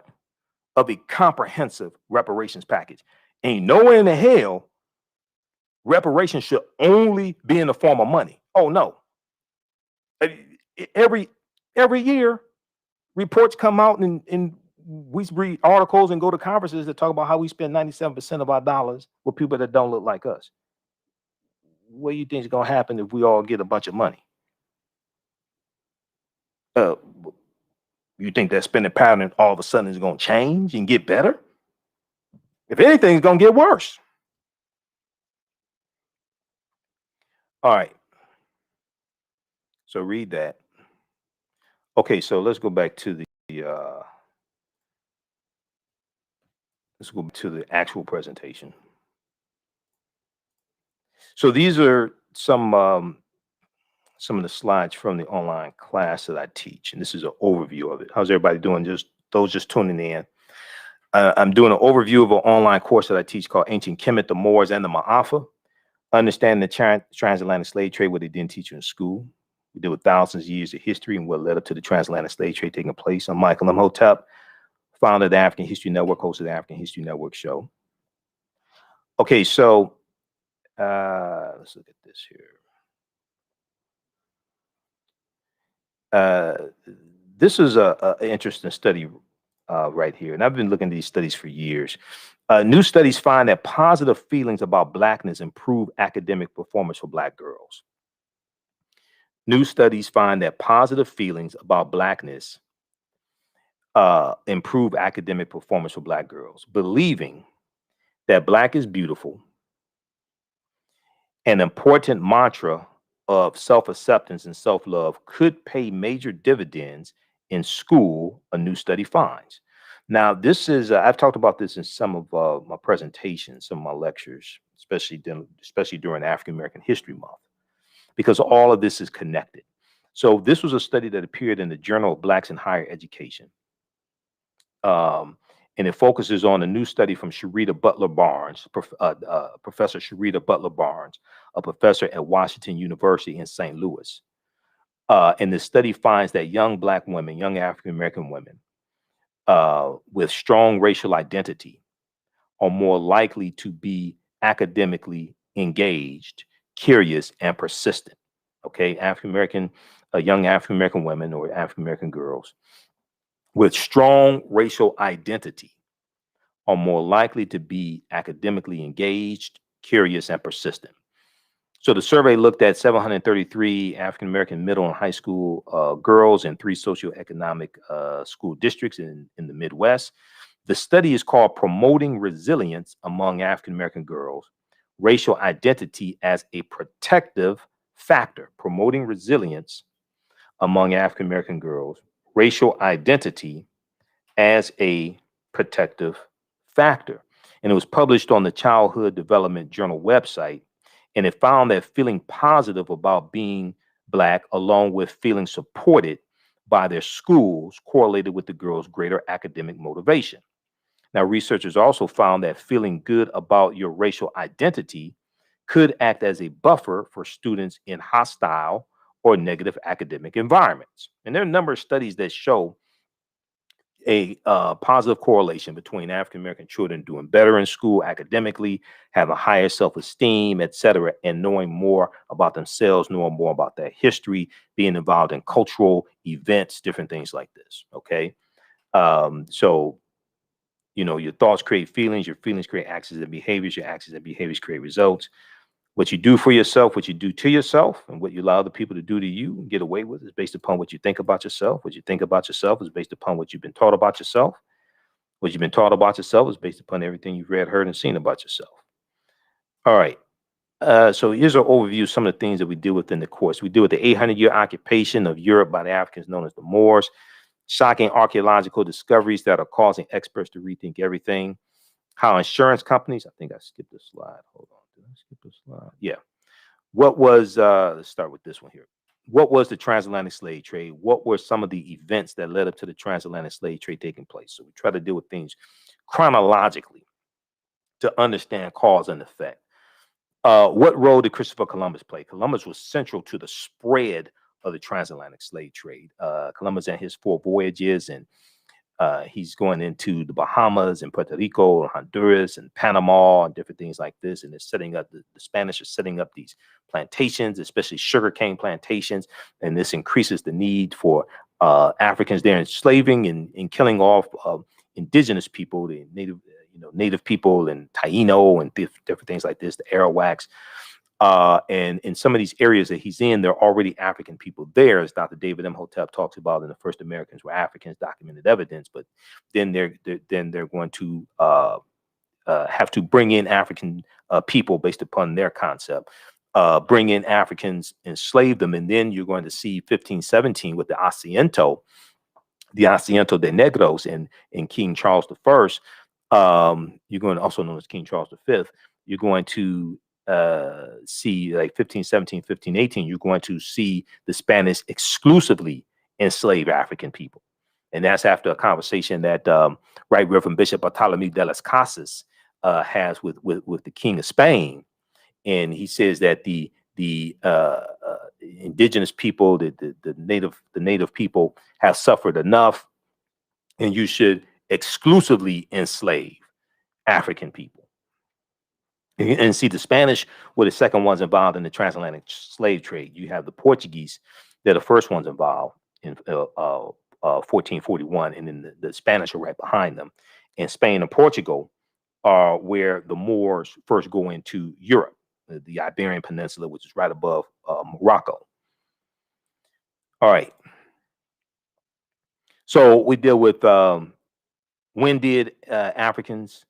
of a comprehensive reparations package. Ain't nowhere in the hell reparations should only be in the form of money. Oh, no. Every year, reports come out and we read articles and go to conferences that talk about how we spend 97% of our dollars with people that don't look like us. What do you think is going to happen if we all get a bunch of money? You think that spending pattern all of a sudden is going to change and get better? If anything, it's going to get worse. All right. So read that. Okay, so let's go back to the actual presentation. So these are some of the slides from the online class that I teach, and this is an overview of it. How's everybody doing? Those just tuning in. I'm doing an overview of an online course that I teach called Ancient Kemet, the Moors, and the Maafa. Understanding the transatlantic slave trade, what they didn't teach you in school. We deal with thousands of years of history and what led up to the transatlantic slave trade taking place. I'm Michael Imhotep, founder of the African History Network, host of the African History Network show. Okay, so let's look at this here. This is an interesting study right here, and I've been looking at these studies for years. New studies find that positive feelings about Blackness improve academic performance for Black girls. New studies find that positive feelings about Blackness improve academic performance for Black girls. Believing that Black is beautiful, an important mantra of self-acceptance and self-love could pay major dividends in school, a new study finds. Now, this is I've talked about this in some of my presentations, some of my lectures, especially during African American History Month, because all of this is connected. So this was a study that appeared in the Journal of Blacks in Higher Education. And it focuses on a new study from Sharita Butler Barnes, Professor Sharita Butler Barnes, a professor at Washington University in St. Louis. And the study finds that young Black women, young African American women with strong racial identity are more likely to be academically engaged, curious, and persistent. Okay, African American, young African American women or African American girls with strong racial identity are more likely to be academically engaged, curious, and persistent. So the survey looked at 733 African American middle and high school girls in 3 socioeconomic school districts in the Midwest. The study is called Promoting Resilience Among African American Girls, Racial Identity as a Protective Factor. Promoting resilience among African American girls, racial identity as a protective factor. And it was published on the Childhood Development Journal website. And it found that feeling positive about being Black, along with feeling supported by their schools, correlated with the girls' greater academic motivation. Now, researchers also found that feeling good about your racial identity could act as a buffer for students in hostile or negative academic environments. And there are a number of studies that show a positive correlation between African American children doing better in school academically, having higher self-esteem, etc., and knowing more about themselves, knowing more about their history, being involved in cultural events, different things like this. Okay, so your thoughts create feelings, your feelings create actions and behaviors, your actions and behaviors create results. What you do for yourself, what you do to yourself, and what you allow the people to do to you and get away with is based upon what you think about yourself. What you think about yourself is based upon what you've been taught about yourself. What you've been taught about yourself is based upon everything you've read, heard, and seen about yourself. All right. So here's an overview of some of the things that we deal with in the course. We deal with the 800-year occupation of Europe by the Africans known as the Moors, shocking archaeological discoveries that are causing experts to rethink everything, how insurance companies, I think I skipped a slide. Hold on. Did I skip a slide? Yeah. What was, let's start with this one here. What was the transatlantic slave trade? What were some of the events that led up to the transatlantic slave trade taking place? So we try to deal with things chronologically to understand cause and effect. What role did Christopher Columbus play? Columbus was central to the spread of the transatlantic slave trade. Columbus and his 4 voyages, and he's going into the Bahamas and Puerto Rico and Honduras and Panama and different things like this. And they're setting up, the Spanish are setting up these plantations, especially sugarcane plantations. And this increases the need for Africans there enslaving and killing off indigenous people, the native people and Taino and different things like this, the Arawaks. And in some of these areas that he's in, there are already African people there, as Dr. David Imhotep talks about in The First Americans Were Africans, documented evidence. But then they're going to have to bring in African people based upon their concept, bring in Africans, enslave them, and then you're going to see 1517 with the Asiento de Negros and King Charles I. You're going to, also known as King Charles V. You're going to see, like 1517, 1518, you're going to see the Spanish exclusively enslave African people. And that's after a conversation that Right Reverend Bishop Bartolome de las Casas has with the King of Spain. And he says that the indigenous people, the native people have suffered enough, and you should exclusively enslave African people. And see, the Spanish were the second ones involved in the transatlantic slave trade. You have the Portuguese, they're the first ones involved in 1441, and then the Spanish are right behind them. And Spain and Portugal are where the Moors first go into Europe, the Iberian Peninsula, which is right above Morocco. All right. So we deal with when did Africans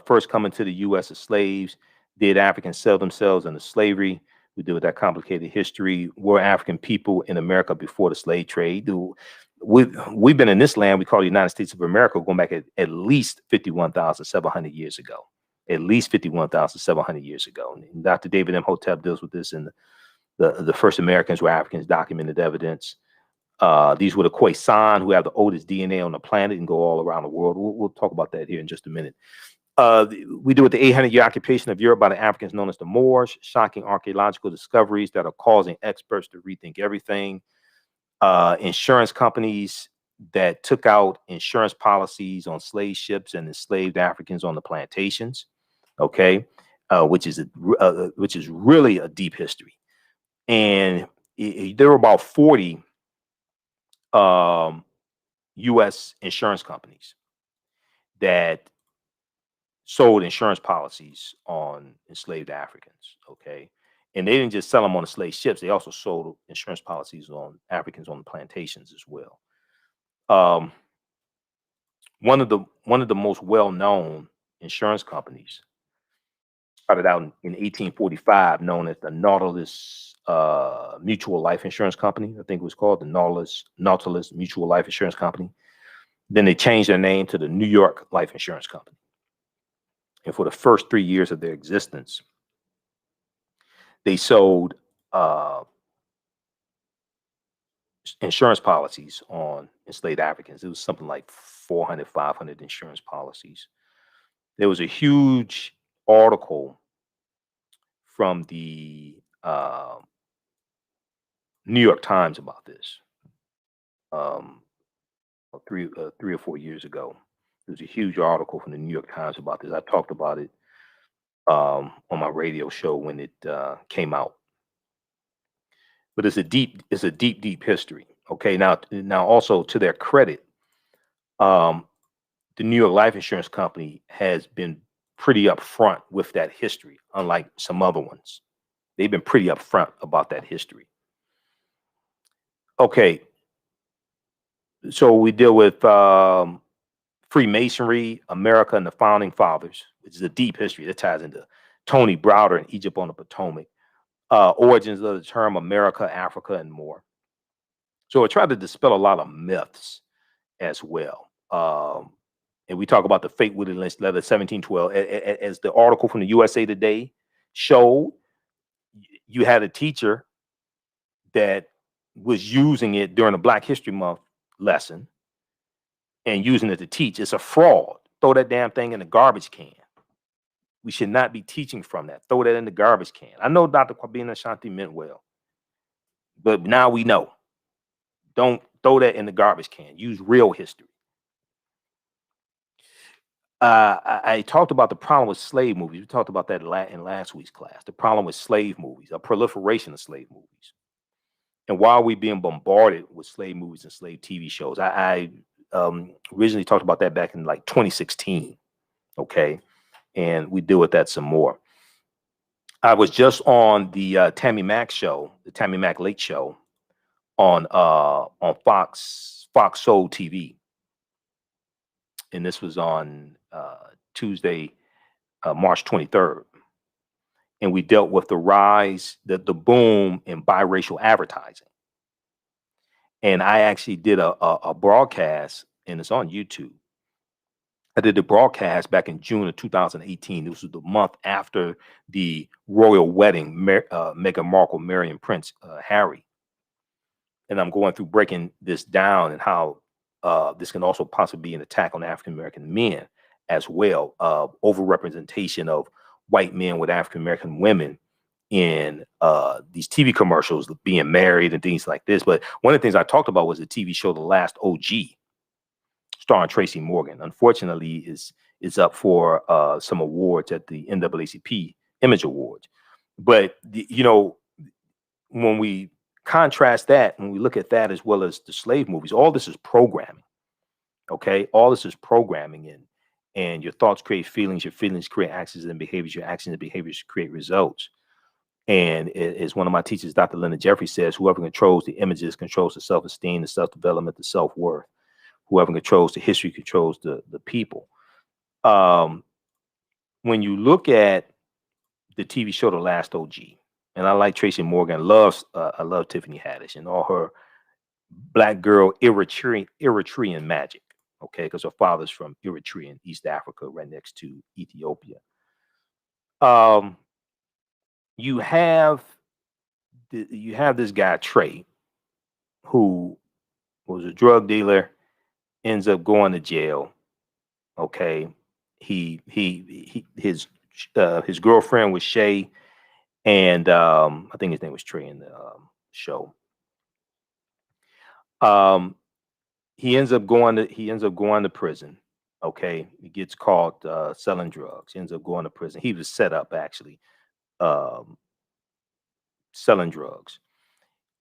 first coming to the U.S. as slaves? Did Africans sell themselves into slavery? We deal with that complicated history. Were African people in America before the slave trade? We've been in this land we call the United States of America going back at least 51,700 years ago. At least 51,700 years ago. And Dr. David Imhotep deals with this in the first Americans were Africans, documented evidence. These were the Khoisan, who have the oldest DNA on the planet and go all around the world. We'll talk about that here in just a minute. We do with the 800-year occupation of Europe by the Africans known as the Moors, shocking archaeological discoveries that are causing experts to rethink everything. Insurance companies that took out insurance policies on slave ships and enslaved Africans on the plantations, okay, which is really a deep history. And there were about 40 U.S. insurance companies that sold insurance policies on enslaved Africans, okay? And they didn't just sell them on the slave ships, they also sold insurance policies on Africans on the plantations as well. One of the most well-known insurance companies started out in 1845, known as the Nautilus Mutual Life Insurance Company. I think it was called the Nautilus Mutual Life Insurance Company. Then they changed their name to the New York Life Insurance Company. And for the first 3 years of their existence, they sold insurance policies on enslaved Africans. It was something like 400, 500 insurance policies. There was a huge article from the New York Times about this three or 4 years ago. There was a huge article from the New York Times about this. I talked about it on my radio show when it came out. But it's a deep history. Okay, now also to their credit, the New York Life Insurance Company has been pretty upfront with that history, unlike some other ones. They've been pretty upfront about that history. Okay, so we deal with Freemasonry, America, and the Founding Fathers, which is a deep history that ties into Tony Browder and Egypt on the Potomac, origins of the term America, Africa, and more. So I tried to dispel a lot of myths as well. And we talk about the fake Willie Lynch letter, 1712. As the article from the USA Today showed, you had a teacher that was using it during a Black History Month lesson and using it to teach. It's a fraud. Throw that damn thing in the garbage can. We should not be teaching from that. Throw that in the garbage can. I know Dr. Kwabena Ashanti meant well, but now we know. Don't throw that in the garbage can. Use real history. I talked about the problem with slave movies. We talked about that in last week's class. The problem with slave movies, a proliferation of slave movies. And while we're being bombarded with slave movies and slave TV shows, I originally talked about that back in like 2016. Okay. And we deal with that some more. I was just on the Tammy Mack show, the Tammy Mack Late Show on Fox Soul TV. And this was on Tuesday, March 23rd. And we dealt with the rise, the boom in biracial advertising. And I actually did a broadcast, and it's on YouTube. I did the broadcast back in June of 2018. This was the month after the royal wedding, Meghan Markle, Mary, and Prince Harry. And I'm going through breaking this down and how this can also possibly be an attack on African-American men as well. Overrepresentation of white men with African-American women in these TV commercials, being married and things like this. But one of the things I talked about was the TV show The Last OG, starring Tracy Morgan. Unfortunately, is up for some awards at the NAACP Image Awards. But you know, when we contrast that, when we look at that as well as the slave movies, all this is programming. Okay, all this is programming, and your thoughts create feelings, your feelings create actions and behaviors, your actions and behaviors create results. And as one of my teachers, Dr. Leonard Jeffrey, says, whoever controls the images controls the self-esteem, the self-development, the self-worth. Whoever controls the history controls the people. When you look at the TV show The Last OG, And I like Tracy Morgan. I love Tiffany Haddish and all her black girl Eritrean magic. Okay, because her father's from Eritrea in East Africa, right next to Ethiopia. Um, you have this guy Trey, who was a drug dealer, ends up going to jail. Okay, his girlfriend was Shay, and I think his name was Trey in the show. He ends up going to prison. Okay, he gets caught selling drugs. He ends up going to prison. He was set up actually um, selling drugs,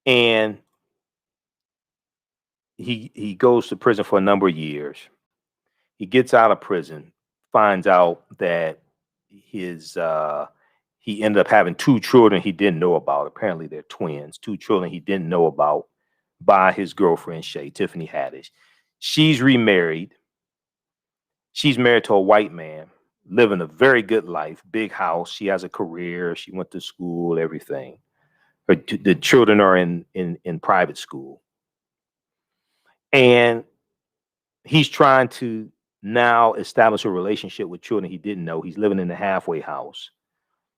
and he goes to prison for a number of years. He gets out of prison, finds out that he ended up having two children he didn't know about. Apparently, they're twins. Two children he didn't know about by his girlfriend Shay, Tiffany Haddish. She's remarried. She's married to a white man, living a very good life, big house. She has a career. She went to school, everything. The children are in private school. And he's trying to now establish a relationship with children he didn't know. He's living in the halfway house.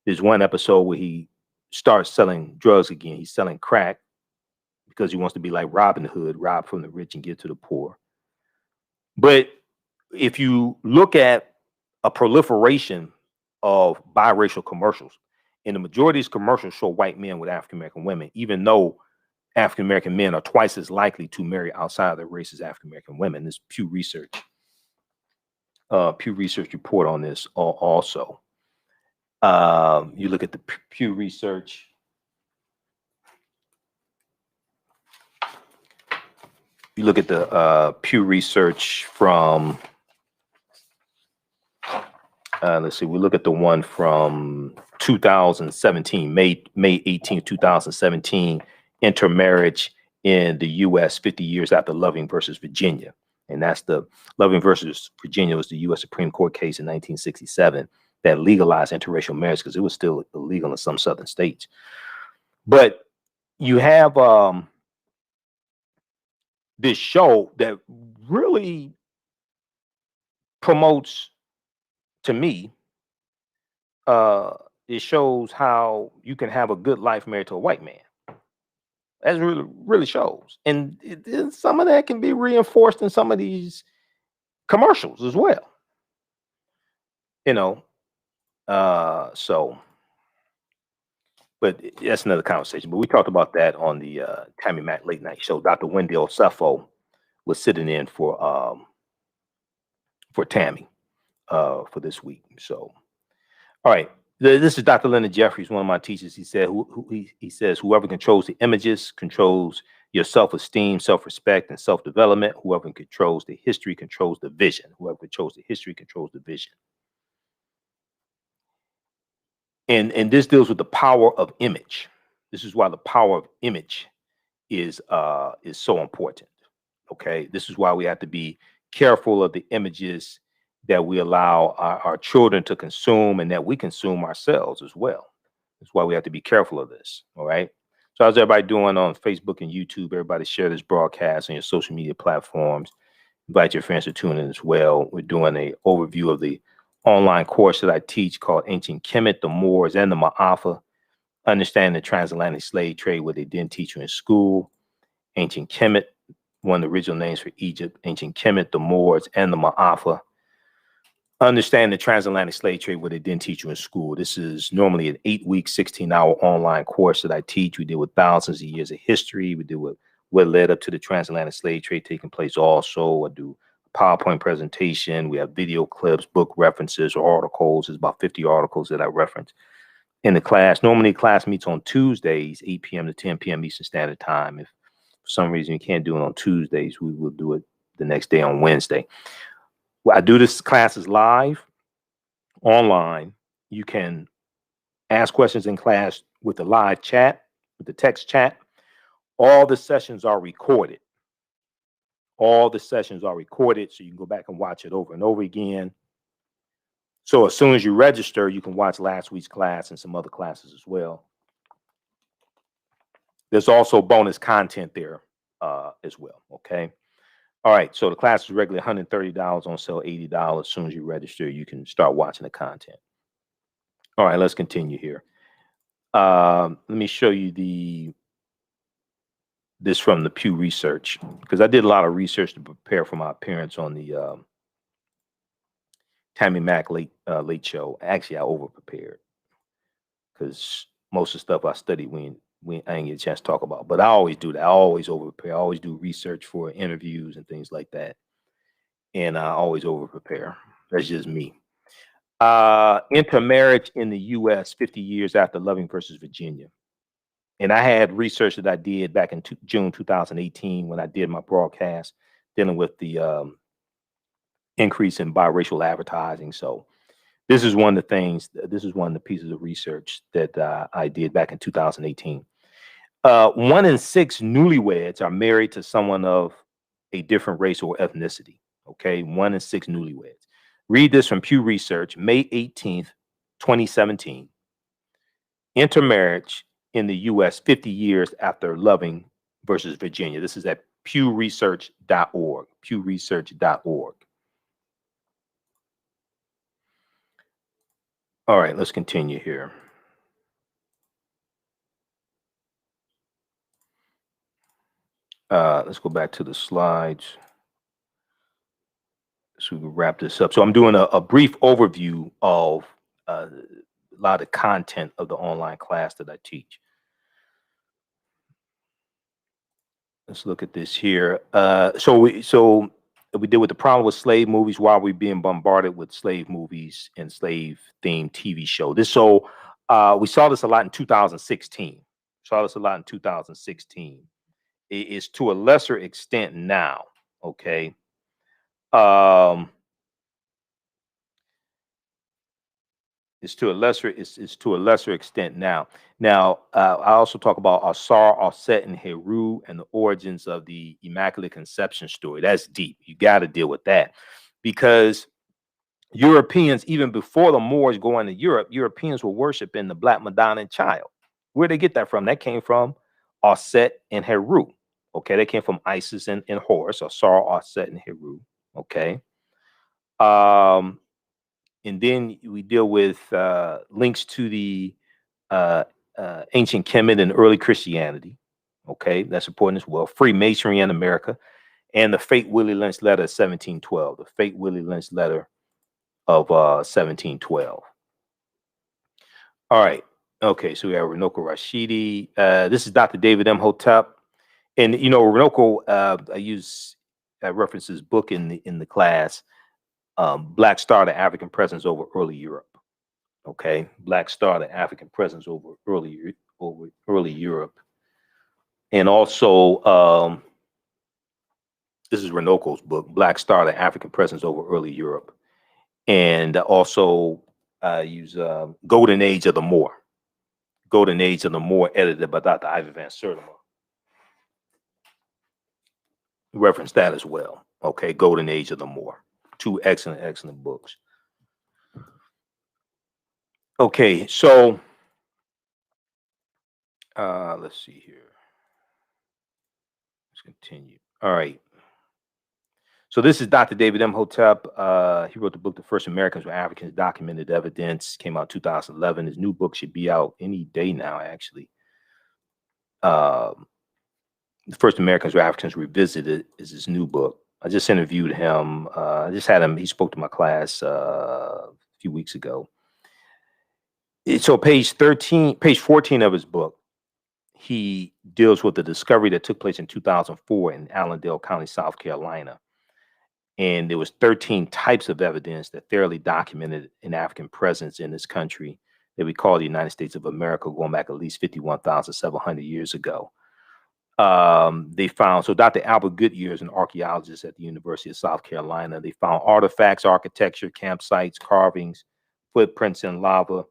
There's one episode where he starts selling drugs again. He's selling crack because he wants to be like Robin Hood, rob from the rich and give to the poor. But if you look at a proliferation of biracial commercials, and the majority of these commercials show white men with African American women, even though African American men are twice as likely to marry outside of their race as African American women. This Pew Research report on this also. You look at the Pew Research. You look at the Pew Research from. Let's see. We look at the one from 2017, May 18, 2017. Intermarriage in the U.S. 50 years after Loving versus Virginia. And that's the Loving versus Virginia was the U.S. Supreme Court case in 1967 that legalized interracial marriage because it was still illegal in some southern states. But you have this show that really promotes, to me, it shows how you can have a good life married to a white man. That really shows, and some of that can be reinforced in some of these commercials as well. You know, so, but that's another conversation. But we talked about that on the Tammy Mack Late Night Show. Dr. Wendy Osefo was sitting in for Tammy for this week. So, all right. This is Dr. Leonard Jeffries, one of my teachers. He said, he says, whoever controls the images controls your self-esteem, self-respect, and self-development. Whoever controls the history controls the vision. Whoever controls the history controls the vision. And this deals with the power of image. This is why the power of image is so important. Okay, this is why we have to be careful of the images that we allow our children to consume and that we consume ourselves as well. That's why we have to be careful of this. All right. So how's everybody doing on Facebook and YouTube? Everybody share this broadcast on your social media platforms. Invite your friends to tune in as well. We're doing an overview of the online course that I teach called Ancient Kemet, the Moors, and the Maafa. Understanding the transatlantic slave trade, what they didn't teach you in school. Ancient Kemet, one of the original names for Egypt. Ancient Kemet, the Moors, and the Maafa. Understand the transatlantic slave trade, what they didn't teach you in school. This is normally an 8-week, 16-hour online course that I teach. We deal with thousands of years of history. We deal with what led up to the transatlantic slave trade taking place also. I do a PowerPoint presentation. We have video clips, book references, or articles. There's about 50 articles that I reference in the class. Normally, class meets on Tuesdays, 8 p.m. to 10 p.m. Eastern Standard Time. If for some reason you can't do it on Tuesdays, we will do it the next day on Wednesday. Well, I do this classes live, online. You can ask questions in class with the live chat, with the text chat. All the sessions are recorded. All the sessions are recorded, so you can go back and watch it over and over again. So as soon as you register, you can watch last week's class and some other classes as well. There's also bonus content there as well. Okay. All right. So the class is regularly $130 on sale, $80. As soon as you register, you can start watching the content. All right. Let's continue here. Let me show you this from the Pew Research, because I did a lot of research to prepare for my appearance on the Tammy Mack late show. Actually, I over prepared because most of the stuff I studied I didn't get a chance to talk about. But I always do that. I always over prepare. I always do research for interviews and things like that, and I always over prepare. That's just me. Intermarriage in the U.S. 50 years after Loving versus Virginia. And I had research that I did back in June 2018 when I did my broadcast dealing with the increase in biracial advertising. So this is one of the things, this is one of the pieces of research that I did back in 2018. 1 in 6 newlyweds are married to someone of a different race or ethnicity. Okay, 1 in 6 newlyweds. Read this from Pew Research, May 18th, 2017. Intermarriage in the U.S. 50 years after Loving versus Virginia. This is at pewresearch.org. Pewresearch.org. All right, let's continue here. Let's go back to the slides so we can wrap this up. So I'm doing a brief overview of a lot of content of the online class that I teach. Let's look at this here. So we deal with the problem with slave movies while we're being bombarded with slave movies and slave-themed TV show. We saw this a lot in 2016. Saw this a lot in 2016. It's to a lesser extent now. Okay. It's to a lesser extent now. Now, I also talk about Asar, Offset, and Heru and the origins of the Immaculate Conception story. That's deep. You got to deal with that because Europeans, even before the Moors going to Europe, Europeans were worshiping the Black Madonna and Child. Where'd they get that from? That came from Offset and Heru. Okay, that came from Isis and Horus, Asar, Offset, and Heru. Okay. And then we deal with links to the ancient Kemet and early Christianity. Okay, that's important as well. Freemasonry in America, and the Fate Willie Lynch letter of 1712. The Fate Willie Lynch letter of 1712. All right. Okay, so we have Runoko Rashidi. This is Dr. David Imhotep, and you know Runoko. I reference his book in the class. Black Star, the African Presence over Early Europe. Okay, Black Star, the African Presence over early Europe, and also this is Renoko's book, Black Star, the African Presence over Early Europe, and also use Golden Age of the Moor. Golden Age of the Moor, edited by Dr. Ivy Van Sertima. Reference that as well. Okay, Golden Age of the Moor. 2 excellent books. Okay, so let's see here. Let's continue. All right. So this is Dr. David Imhotep. He wrote the book, The First Americans Were Africans, Documented Evidence. Came out 2011. His new book should be out any day now, actually. The First Americans Were Africans Revisited is his new book. I just interviewed him. I just had him. He spoke to my class a few weeks ago. So page 14 of his book, he deals with the discovery that took place in 2004 in Allendale County, South Carolina. And there was 13 types of evidence that thoroughly documented an African presence in this country that we call the United States of America, going back at least 51,700 years ago. They found, so Dr. Albert Goodyear is an archaeologist at the University of South Carolina. They found artifacts, architecture, campsites, carvings, footprints in lava,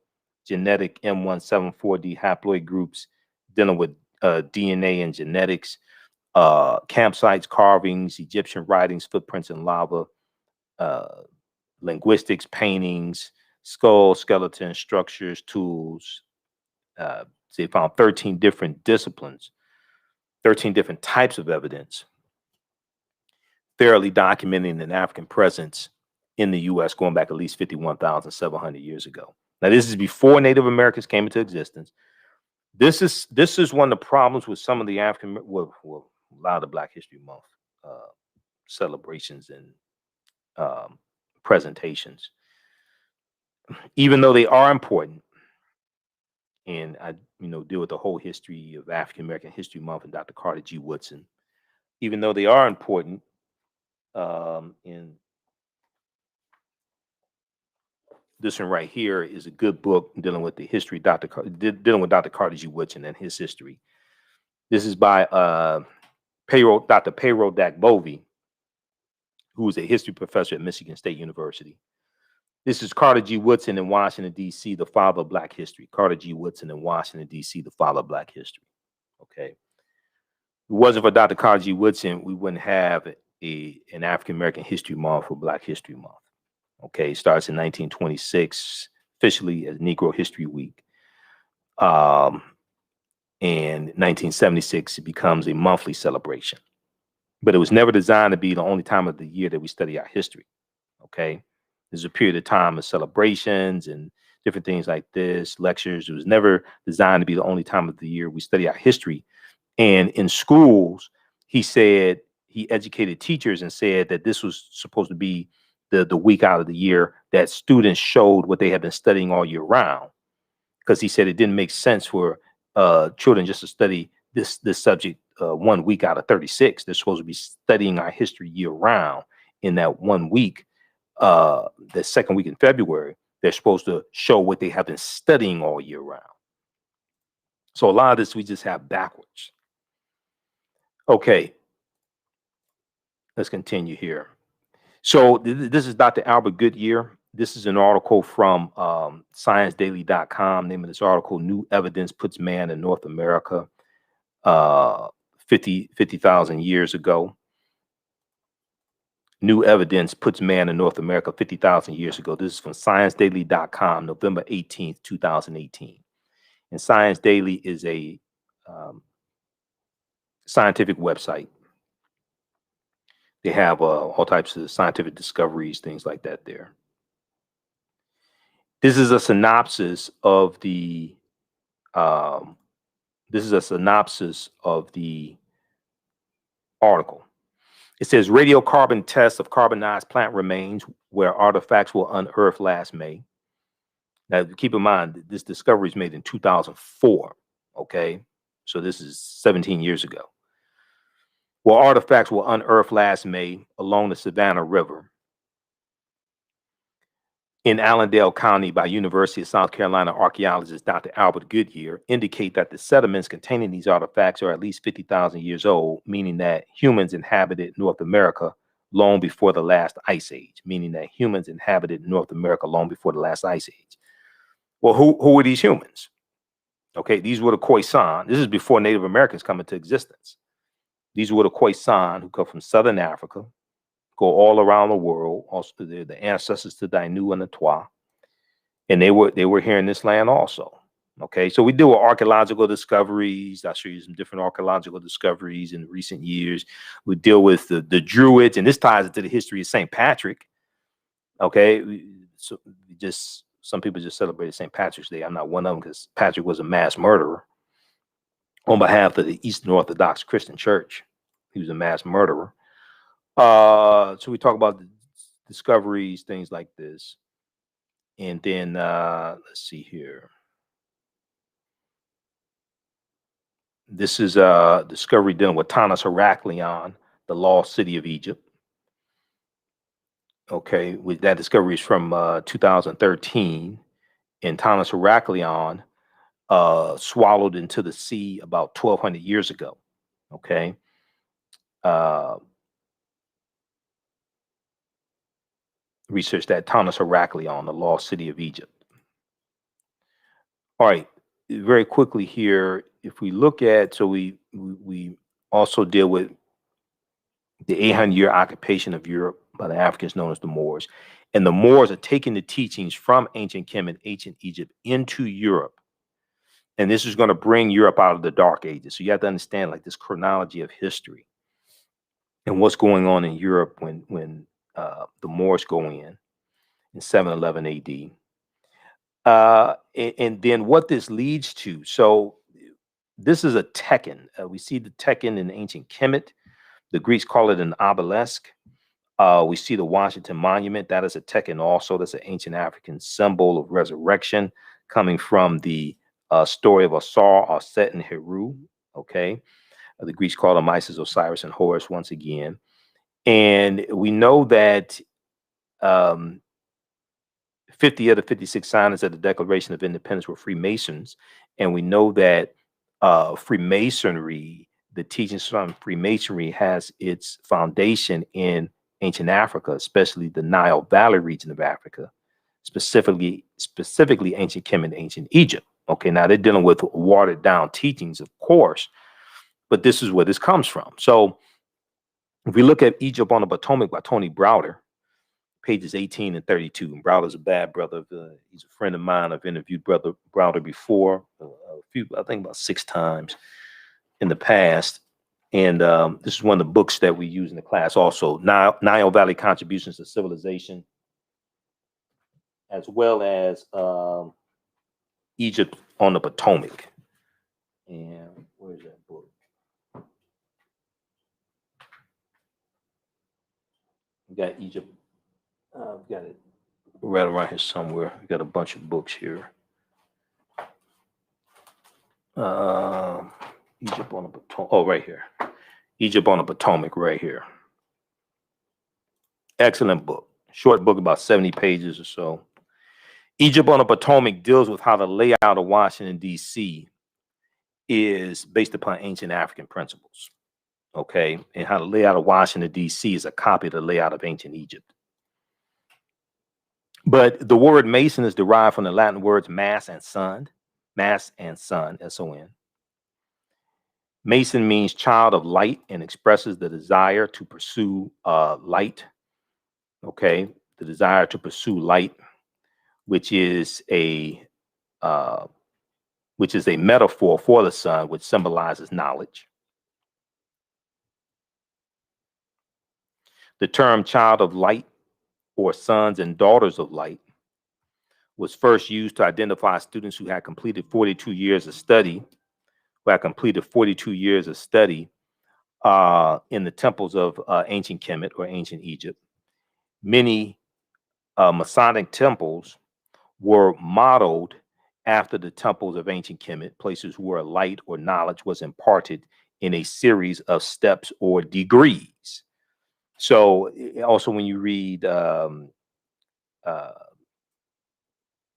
genetic M174D haploid groups dealing with DNA and genetics, campsites, carvings, Egyptian writings, footprints in lava, linguistics, paintings, skulls, skeletons, structures, tools. They found 13 different disciplines 13 different types of evidence thoroughly documenting an African presence in the U.S. going back at least 51,700 years ago. Now, this is before Native Americans came into existence. This is one of the problems with some of the well, a lot of the Black History Month celebrations and presentations, even though they are important. And I, deal with the whole history of African American History Month and Dr. Carter G. Woodson. Even though they are important, and this one right here is a good book dealing with the history, dealing with Dr. Carter G. Woodson and his history. This is by Dr. Payro Dakbovie, who is a history professor at Michigan State University. This is Carter G. Woodson in Washington, D.C., the father of Black history. Carter G. Woodson in Washington, D.C., the father of Black history. Okay. If it wasn't for Dr. Carter G. Woodson, we wouldn't have an African American History Month or Black History Month. Okay. It starts in 1926, officially as Negro History Week. And 1976, it becomes a monthly celebration. But it was never designed to be the only time of the year that we study our history. Okay. There's a period of time of celebrations and different things like this, lectures. It was never designed to be the only time of the year we study our history. And in schools, he said, he educated teachers and said that this was supposed to be the week out of the year that students showed what they had been studying all year round. Because he said it didn't make sense for children just to study this subject 1 week out of 36. They're supposed to be studying our history year round. In that 1 week, the second week in February, they're supposed to show what they have been studying all year round. So a lot of this we just have backwards. Okay, let's continue here. So this is Dr. Albert Goodyear. This is an article from ScienceDaily.com. Name of this article: New Evidence Puts Man in North America 50,000 years ago. New evidence puts man in North America 50,000 years ago. This is from ScienceDaily.com, November 18th, 2018. And Science Daily is a scientific website. They have all types of scientific discoveries, things like that there. This is a synopsis of the article. It says radiocarbon tests of carbonized plant remains where artifacts were unearthed last May. Now, keep in mind, this discovery is made in 2004. Okay, so this is 17 years ago. Where artifacts were unearthed last May along the Savannah River in Allendale County by University of South Carolina archaeologist Dr. Albert Goodyear indicate that the sediments containing these artifacts are at least 50,000 years old, meaning that humans inhabited North America long before the last ice age, Well, who were these humans? Okay, these were the Khoisan. This is before Native Americans come into existence. These were the Khoisan who come from Southern Africa, go all around the world. Also, they're the ancestors to Dainu and the Twa, and they were here in this land also. Okay, so we deal with archaeological discoveries. I'll show you some different archaeological discoveries in recent years. We deal with the Druids, and this ties into the history of St. Patrick. Okay, so some people just celebrated St. Patrick's Day. I'm not one of them because Patrick was a mass murderer on behalf of the Eastern Orthodox Christian Church. He was a mass murderer. So we talk about the discoveries, things like this. And then let's see here. This is a discovery dealing with Tanis Heraklion, the lost city of Egypt. Okay, that discovery is from 2013. And Tanis Heraklion swallowed into the sea about 1,200 years ago. Okay. Research that Tanis Heraklion, the lost city of Egypt. All right, very quickly here, if we look at, so we also deal with the 800-year occupation of Europe by the Africans known as the Moors. And the Moors are taking the teachings from ancient Kemet, ancient Egypt into Europe And this is going to bring Europe out of the Dark Ages. So you have to understand like this chronology of history and what's going on in Europe when the Moors go in 711 AD. And then what this leads to. So this is a tekken. We see the tekken in ancient Kemet. The Greeks call it an obelisk. We see the Washington Monument. That is a tekken also. That's an ancient African symbol of resurrection coming from the story of Asar, Aset, and Heru. Okay. The Greeks call them Isis, Osiris, and Horus once again. And we know that 50 of the 56 signers of the Declaration of Independence were Freemasons. And we know that Freemasonry, the teachings from Freemasonry, has its foundation in ancient Africa, especially the Nile Valley region of Africa, specifically ancient Kemet, ancient Egypt. Okay, now they're dealing with watered down teachings, of course, but this is where this comes from. So if we look at Egypt on the Potomac by Tony Browder, pages 18 and 32. And Browder's a bad brother. He's a friend of mine. I've interviewed Brother Browder before, I think about 6 times in the past. And this is one of the books that we use in the class also, Nile Valley Contributions to Civilization, as well as Egypt on the Potomac. And where's that book? We got Egypt. I've got it right around here somewhere. We got a bunch of books here. Egypt on the Potomac. Oh, right here. Egypt on the Potomac, right here. Excellent book. Short book, about 70 pages or so. Egypt on the Potomac deals with how the layout of Washington, D.C. is based upon ancient African principles. Okay. And how the layout of Washington, D.C. is a copy of the layout of ancient Egypt. But the word Mason is derived from the Latin words mass and son, S-O-N. Mason means child of light and expresses the desire to pursue light. Okay, the desire to pursue light, which is a metaphor for the sun, which symbolizes knowledge. The term child of light or sons and daughters of light was first used to identify students who had completed 42 years of study, in the temples of ancient Kemet or ancient Egypt. Many Masonic temples were modeled after the temples of ancient Kemet, places where light or knowledge was imparted in a series of steps or degrees. So also when you read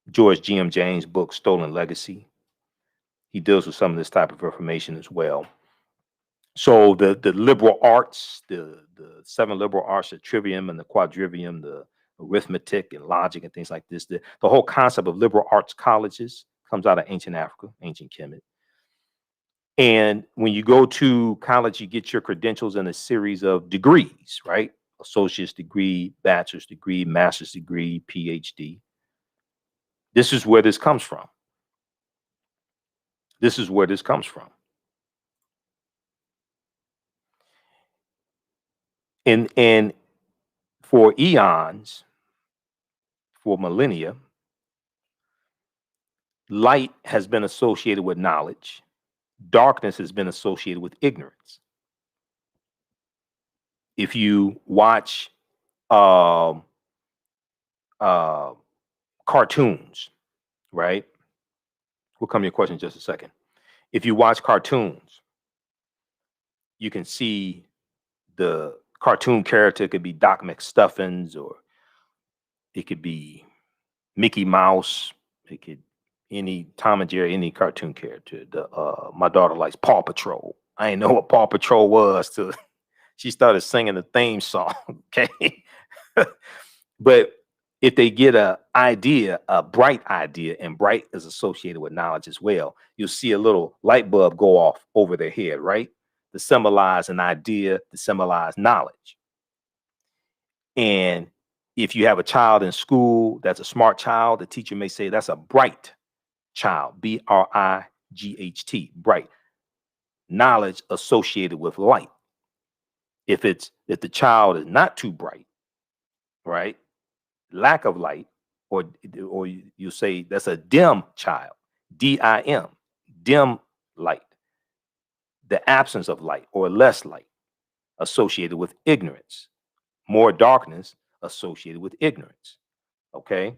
George G.M. James' book, Stolen Legacy, he deals with some of this type of information as well. So the liberal arts, the 7 liberal arts, the trivium and the quadrivium, the arithmetic and logic and things like this, the whole concept of liberal arts colleges comes out of ancient Africa, ancient Kemet. And when you go to college, you get your credentials in a series of degrees, right? Associate's degree, bachelor's degree, master's degree, PhD. This is where this comes from. This is where this comes from. And for eons, for millennia, light has been associated with knowledge. Darkness has been associated with ignorance. If you watch cartoons, right? We'll come to your question in just a second. If you watch cartoons, you can see the cartoon character could be Doc McStuffins, or it could be Mickey Mouse. It could any Tom and Jerry, any cartoon character. My daughter likes Paw Patrol. I didn't know what Paw Patrol was till she started singing the theme song. Okay, but if they get a idea, a bright idea, and bright is associated with knowledge as well, you'll see a little light bulb go off over their head, right? To symbolize an idea, to symbolize knowledge. And if you have a child in school that's a smart child, the teacher may say that's a bright child, G-H-T, bright. Knowledge associated with light. If the child is not too bright, right? Lack of light, or you say that's a dim child, D-I-M, dim light. The absence of light or less light associated with ignorance. More darkness associated with ignorance. Okay.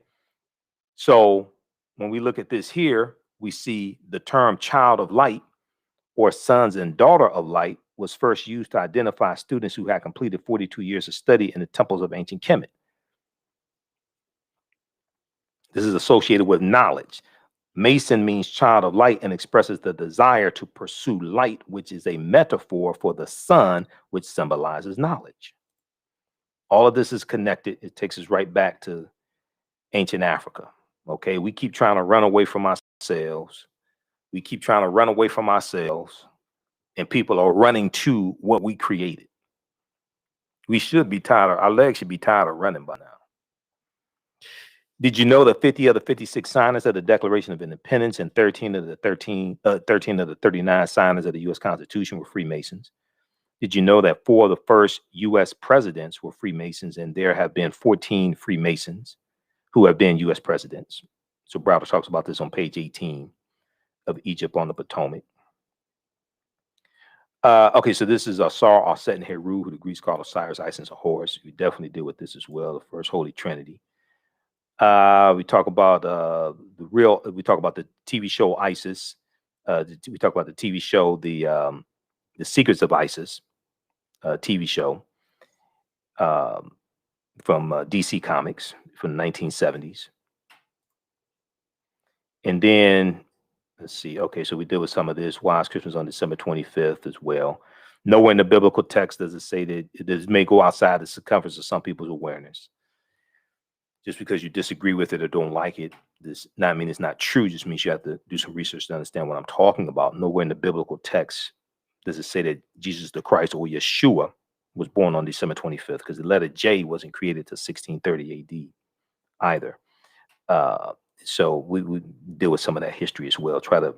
So when we look at this here, we see the term child of light or sons and daughter of light was first used to identify students who had completed 42 years of study in the temples of ancient Kemet. This is associated with knowledge. Mason means child of light and expresses the desire to pursue light, which is a metaphor for the sun, which symbolizes knowledge. All of this is connected. It takes us right back to ancient Africa. Okay, we keep trying to run away from ourselves. We keep trying to run away from ourselves, and people are running to what we created. We should be tired. Our legs should be tired of running by now. Did you know that 50 of the 56 signers of the Declaration of Independence and 13 of the 39 signers of the U.S. Constitution were Freemasons? Did you know that 4 of the first U.S. presidents were Freemasons, and there have been 14 Freemasons who have been U.S. presidents? So Browder talks about this on page 18 of Egypt on the Potomac. Okay, so this is Asar, Aset, and Heru, who the Greeks call Osiris, Isis, and Horus. We definitely deal with this as well, the first Holy Trinity. We talk about we talk about the TV show Isis. We talk about the TV show, the Secrets of Isis, TV show from DC Comics from the 1970s. And then, let's see, okay, so we deal with some of this. Why is Christmas on December 25th as well? Nowhere in the biblical text does it say that this may go outside the circumference of some people's awareness. Just because you disagree with it or don't like it, does not mean it's not true. Just means you have to do some research to understand what I'm talking about. Nowhere in the biblical text does it say that Jesus the Christ or Yeshua was born on December 25th, because the letter J wasn't created till 1630 AD either. So we deal with some of that history as well. Try to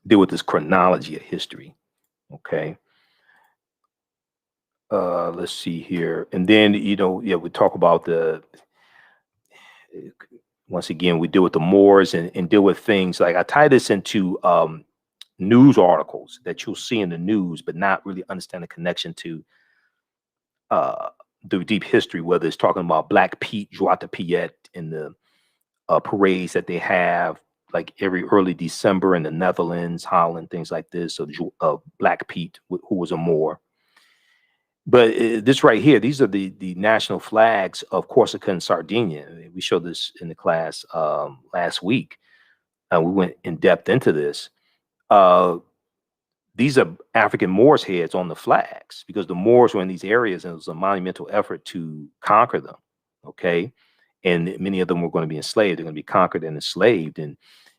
deal with this chronology of history. Okay. Let's see here. And then, we talk about once again, we deal with the Moors and deal with things like, I tie this into news articles that you'll see in the news, but not really understand the connection to the deep history, whether it's talking about Black Pete, Joie de Piet, and the parades that they have like every early December in the Netherlands, Holland, things like this, of Black Pete, who was a Moor. But this right here, these are the national flags of Corsica and Sardinia. We showed this in the class last week. We went in depth into this. These are African Moors' heads on the flags, because the Moors were in these areas and it was a monumental effort to conquer them. Okay. And many of them were going to be enslaved. They're going to be conquered and enslaved. And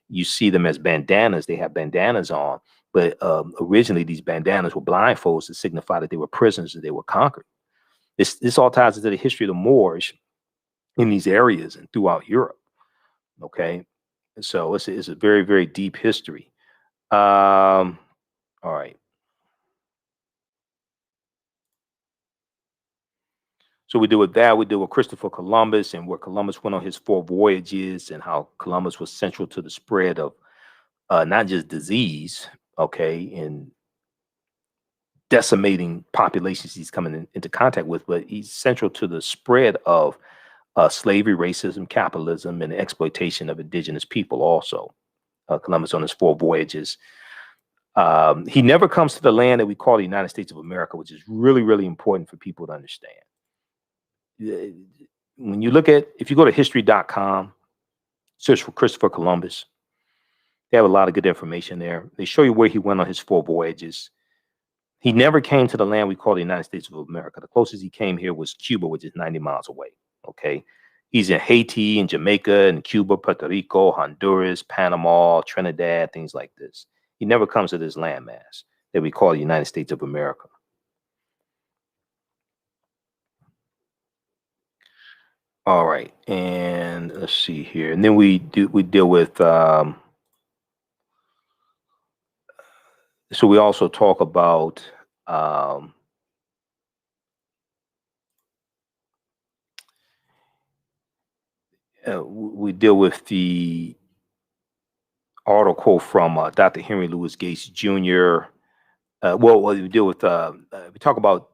you see them as bandanas. They have bandanas on. But originally, these bandanas were blindfolds to signify that they were prisoners, that they were conquered. This all ties into the history of the Moors in these areas and throughout Europe. Okay. So it's a very, very deep history. All right. So we deal with that. We deal with Christopher Columbus and where Columbus went on his 4 voyages, and how Columbus was central to the spread of not just disease, okay, and decimating populations he's coming into contact with, but he's central to the spread of slavery, racism, capitalism, and the exploitation of indigenous people also. Columbus on his 4 voyages. He never comes to the land that we call the United States of America, which is really, really important for people to understand. When you look at, if you go to history.com, search for Christopher Columbus, they have a lot of good information there. They show you where he went on his 4 voyages. He never came to the land we call the United States of America. The closest he came here was Cuba, which is 90 miles away. Okay. He's in Haiti and Jamaica and Cuba, Puerto Rico, Honduras, Panama, Trinidad, things like this. He never comes to this landmass that we call the United States of America. All right, and let's see here, and then we deal with So we also talk about we deal with the article from Dr. Henry Louis Gates Jr. We deal with we talk about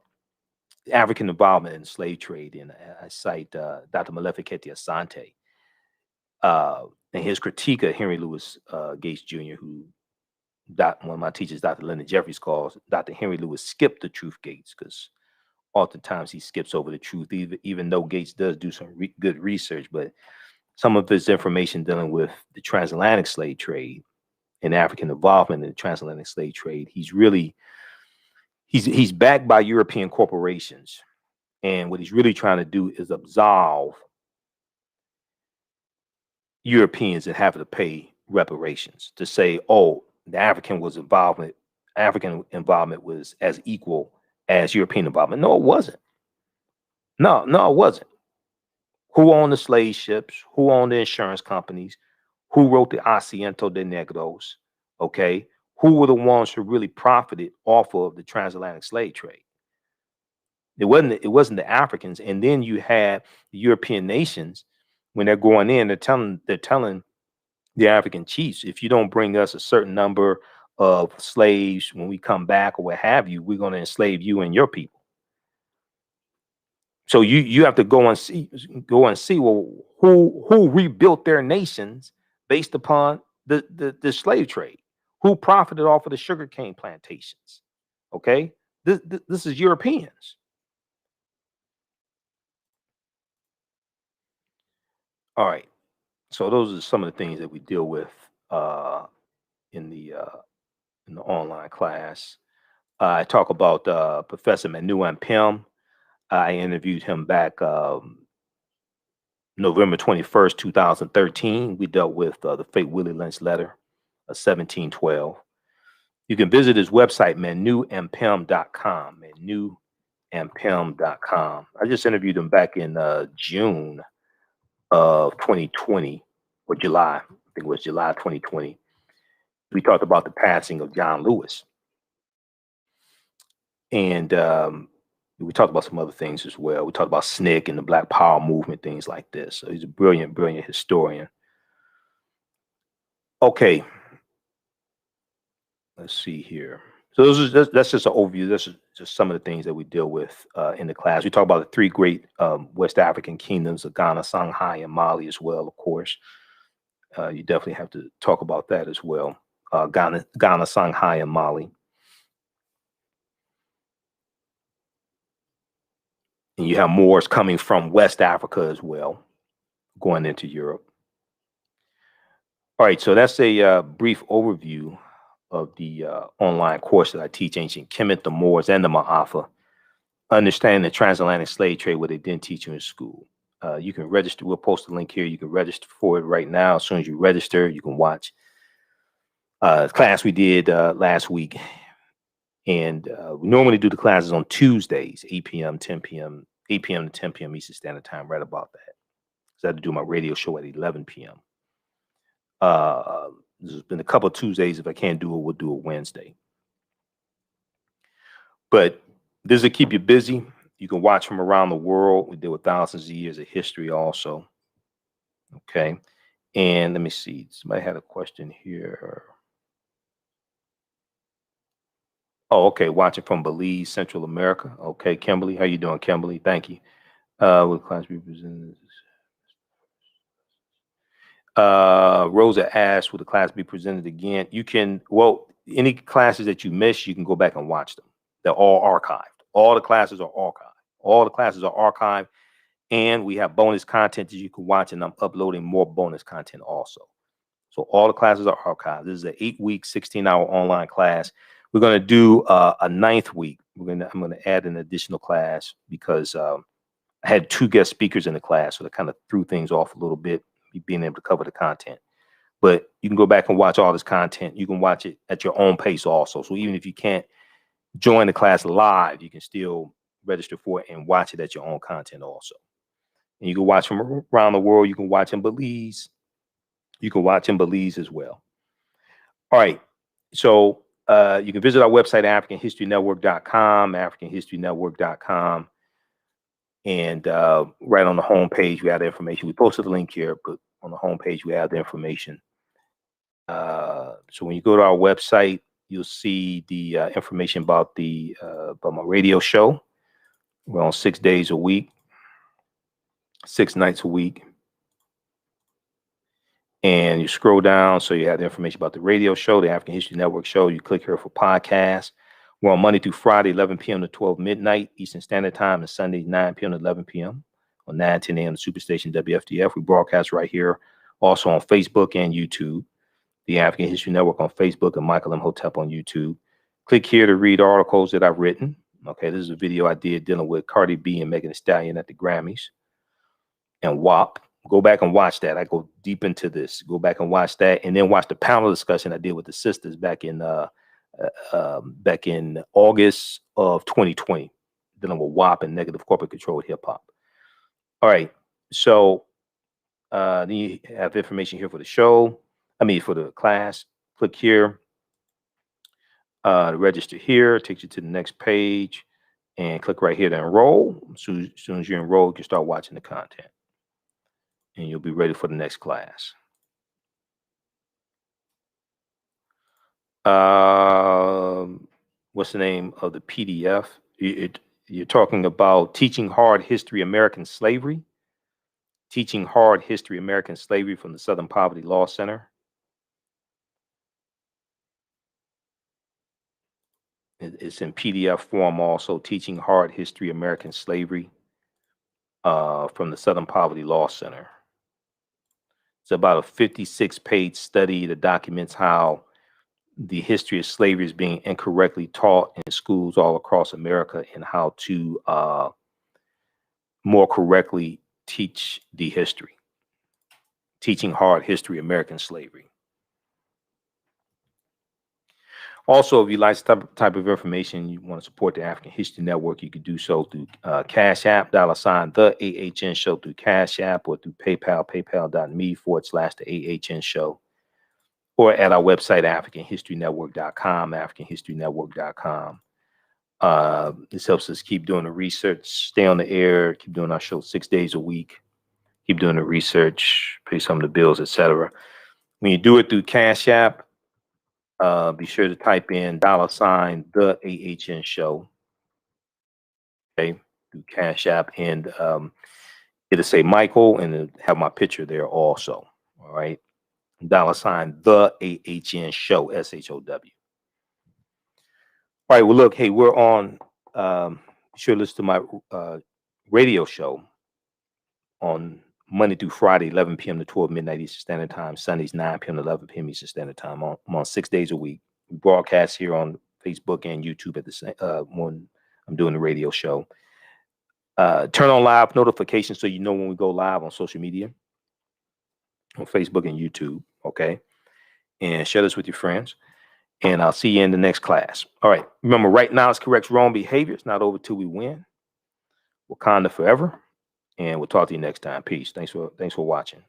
African involvement in the slave trade, and I cite Dr. Malefikete Asante and his critique of Henry Louis Gates Jr., who one of my teachers, Dr. Leonard Jeffries, calls Dr. Henry Louis skipped the truth gates, because oftentimes he skips over the truth, even though Gates does do some good research. But some of his information dealing with the transatlantic slave trade and African involvement in the transatlantic slave trade, he's backed by European corporations. And what he's really trying to do is absolve Europeans that have to pay reparations, to say, oh, the African involvement was as equal as European involvement. No, it wasn't. No, it wasn't. Who owned the slave ships? Who owned the insurance companies? Who wrote the Asiento de Negros? Okay. Who were the ones who really profited off of the transatlantic slave trade? It wasn't the Africans. And then you had the European nations, when they're going in, they're telling the African chiefs, if you don't bring us a certain number of slaves when we come back or what have you, we're going to enslave you and your people. So you have to go and see well, who rebuilt their nations based upon the slave trade, who profited off of the sugarcane plantations. Okay, this is Europeans. All right, so those are some of the things that we deal with in the online class. I talk about Professor Manu Ampem. I interviewed him back November 21st, 2013. We dealt with the fake Willie Lynch letter of 1712. You can visit his website, manuampem.com, manuampem.com. I just interviewed him back in June of 2020, or July. I think it was July 2020. We talked about the passing of John Lewis. And we talked about some other things as well. We talked about SNCC and the Black Power movement, things like this. So he's a brilliant historian. Okay. Let's see here. So that's just an overview. That's just some of the things that we deal with in the class. We talk about the three great West African kingdoms of Ghana, Songhai, and Mali as well, of course. You definitely have to talk about that as well. Ghana, Songhai, and Mali. And you have Moors coming from West Africa as well, going into Europe. All right, so that's a brief overview of the online course that I teach, Ancient Kemet, the Moors, and the Maafa. Understanding the transatlantic slave trade, what they didn't teach you in school. You can register. We'll post a link here. You can register for it right now. As soon as you register, you can watch class we did last week. And we normally do the classes on Tuesdays, 8 p.m., 10 p.m., 8 p.m. to 10 p.m. Eastern Standard Time, right about that. So I had to do my radio show at 11 p.m. There's been a couple of Tuesdays. If I can't do it, we'll do it Wednesday. But this will keep you busy. You can watch from around the world. We deal with thousands of years of history also. Okay. And let me see. Somebody had a question here. Oh, okay. Watching from Belize, Central America. Okay, Kimberly. How you doing, Kimberly? Thank you. Will class be presented? Rosa asked, will the class be presented again? You can, well, any classes that you miss, you can go back and watch them. They're all archived. All the classes are archived. All the classes are archived. And we have bonus content that you can watch, and I'm uploading more bonus content also. So all the classes are archived. This is an 8-week, 16-hour online class. We're going to do a 9th week. I'm going to add an additional class because I had 2 guest speakers in the class, so that kind of threw things off a little bit, being able to cover the content. But you can go back and watch all this content. You can watch it at your own pace also. So even if you can't join the class live, you can still register for it and watch it at your own content also. And you can watch from around the world. You can watch in Belize. You can watch in Belize as well. All right. So You can visit our website, AfricanHistoryNetwork.com, AfricanHistoryNetwork.com. And right on the home page, we have the information. We posted the link here, but on the home page, we have the information. So when you go to our website, you'll see the information about my radio show. We're on 6 days a week, 6 nights a week. And you scroll down, so you have the information about the radio show, the African History Network show. You click here for podcasts. We're on Monday through Friday, 11 p.m. to 12 midnight Eastern Standard Time, and Sunday, 9 p.m. to 11 p.m. on 9:10 a.m. Superstation WFDF. We broadcast right here, also on Facebook and YouTube. The African History Network on Facebook and Michael Imhotep on YouTube. Click here to read articles that I've written. Okay, this is a video I did dealing with Cardi B and Megan Thee Stallion at the Grammys and WAP. Go back and watch that. I go deep into this. Go back and watch that, and then watch the panel discussion I did with the sisters back in August of 2020, dealing with WAP and negative corporate controlled hip hop. All right, so then you have information here for the show. For the class. Click here to register here. Takes you to the next page, and click right here to enroll. As soon as you enroll, you can start watching the content, and you'll be ready for the next class. What's the name of the PDF? You're talking about Teaching Hard History American Slavery. Teaching Hard History American Slavery from the Southern Poverty Law Center. It's in PDF form also, Teaching Hard History American Slavery from the Southern Poverty Law Center. It's about a 56-page study that documents how the history of slavery is being incorrectly taught in schools all across America, and how to more correctly teach the history. Teaching Hard History American Slavery. Also, if you like this type of information, you want to support the African History Network, you can do so through Cash App, $the AHN Show, through Cash App, or through PayPal, paypal.me/the AHN Show, or at our website, AfricanHistoryNetwork.com, AfricanHistoryNetwork.com. This helps us keep doing the research, stay on the air, keep doing our show 6 days a week, keep doing the research, pay some of the bills, etc. When you do it through Cash App, be sure to type in $the AHN Show, okay, through Cash App, and it'll say Michael, and it'll have my picture there also. All right, $the AHN Show, SHOW. All right, well, look, hey, we're on. Be sure to listen to my radio show on Monday through Friday, 11 p.m. to 12 midnight Eastern Standard Time. Sundays, 9 p.m. to 11 p.m. Eastern Standard Time. I'm on 6 days a week. We broadcast here on Facebook and YouTube at the same when I'm doing the radio show. Turn on live notifications so you know when we go live on social media, on Facebook and YouTube. Okay, and share this with your friends. And I'll see you in the next class. All right. Remember, right now it's corrects wrong behavior. It's not over till we win. Wakanda forever. And we'll talk to you next time. Peace. Thanks for watching.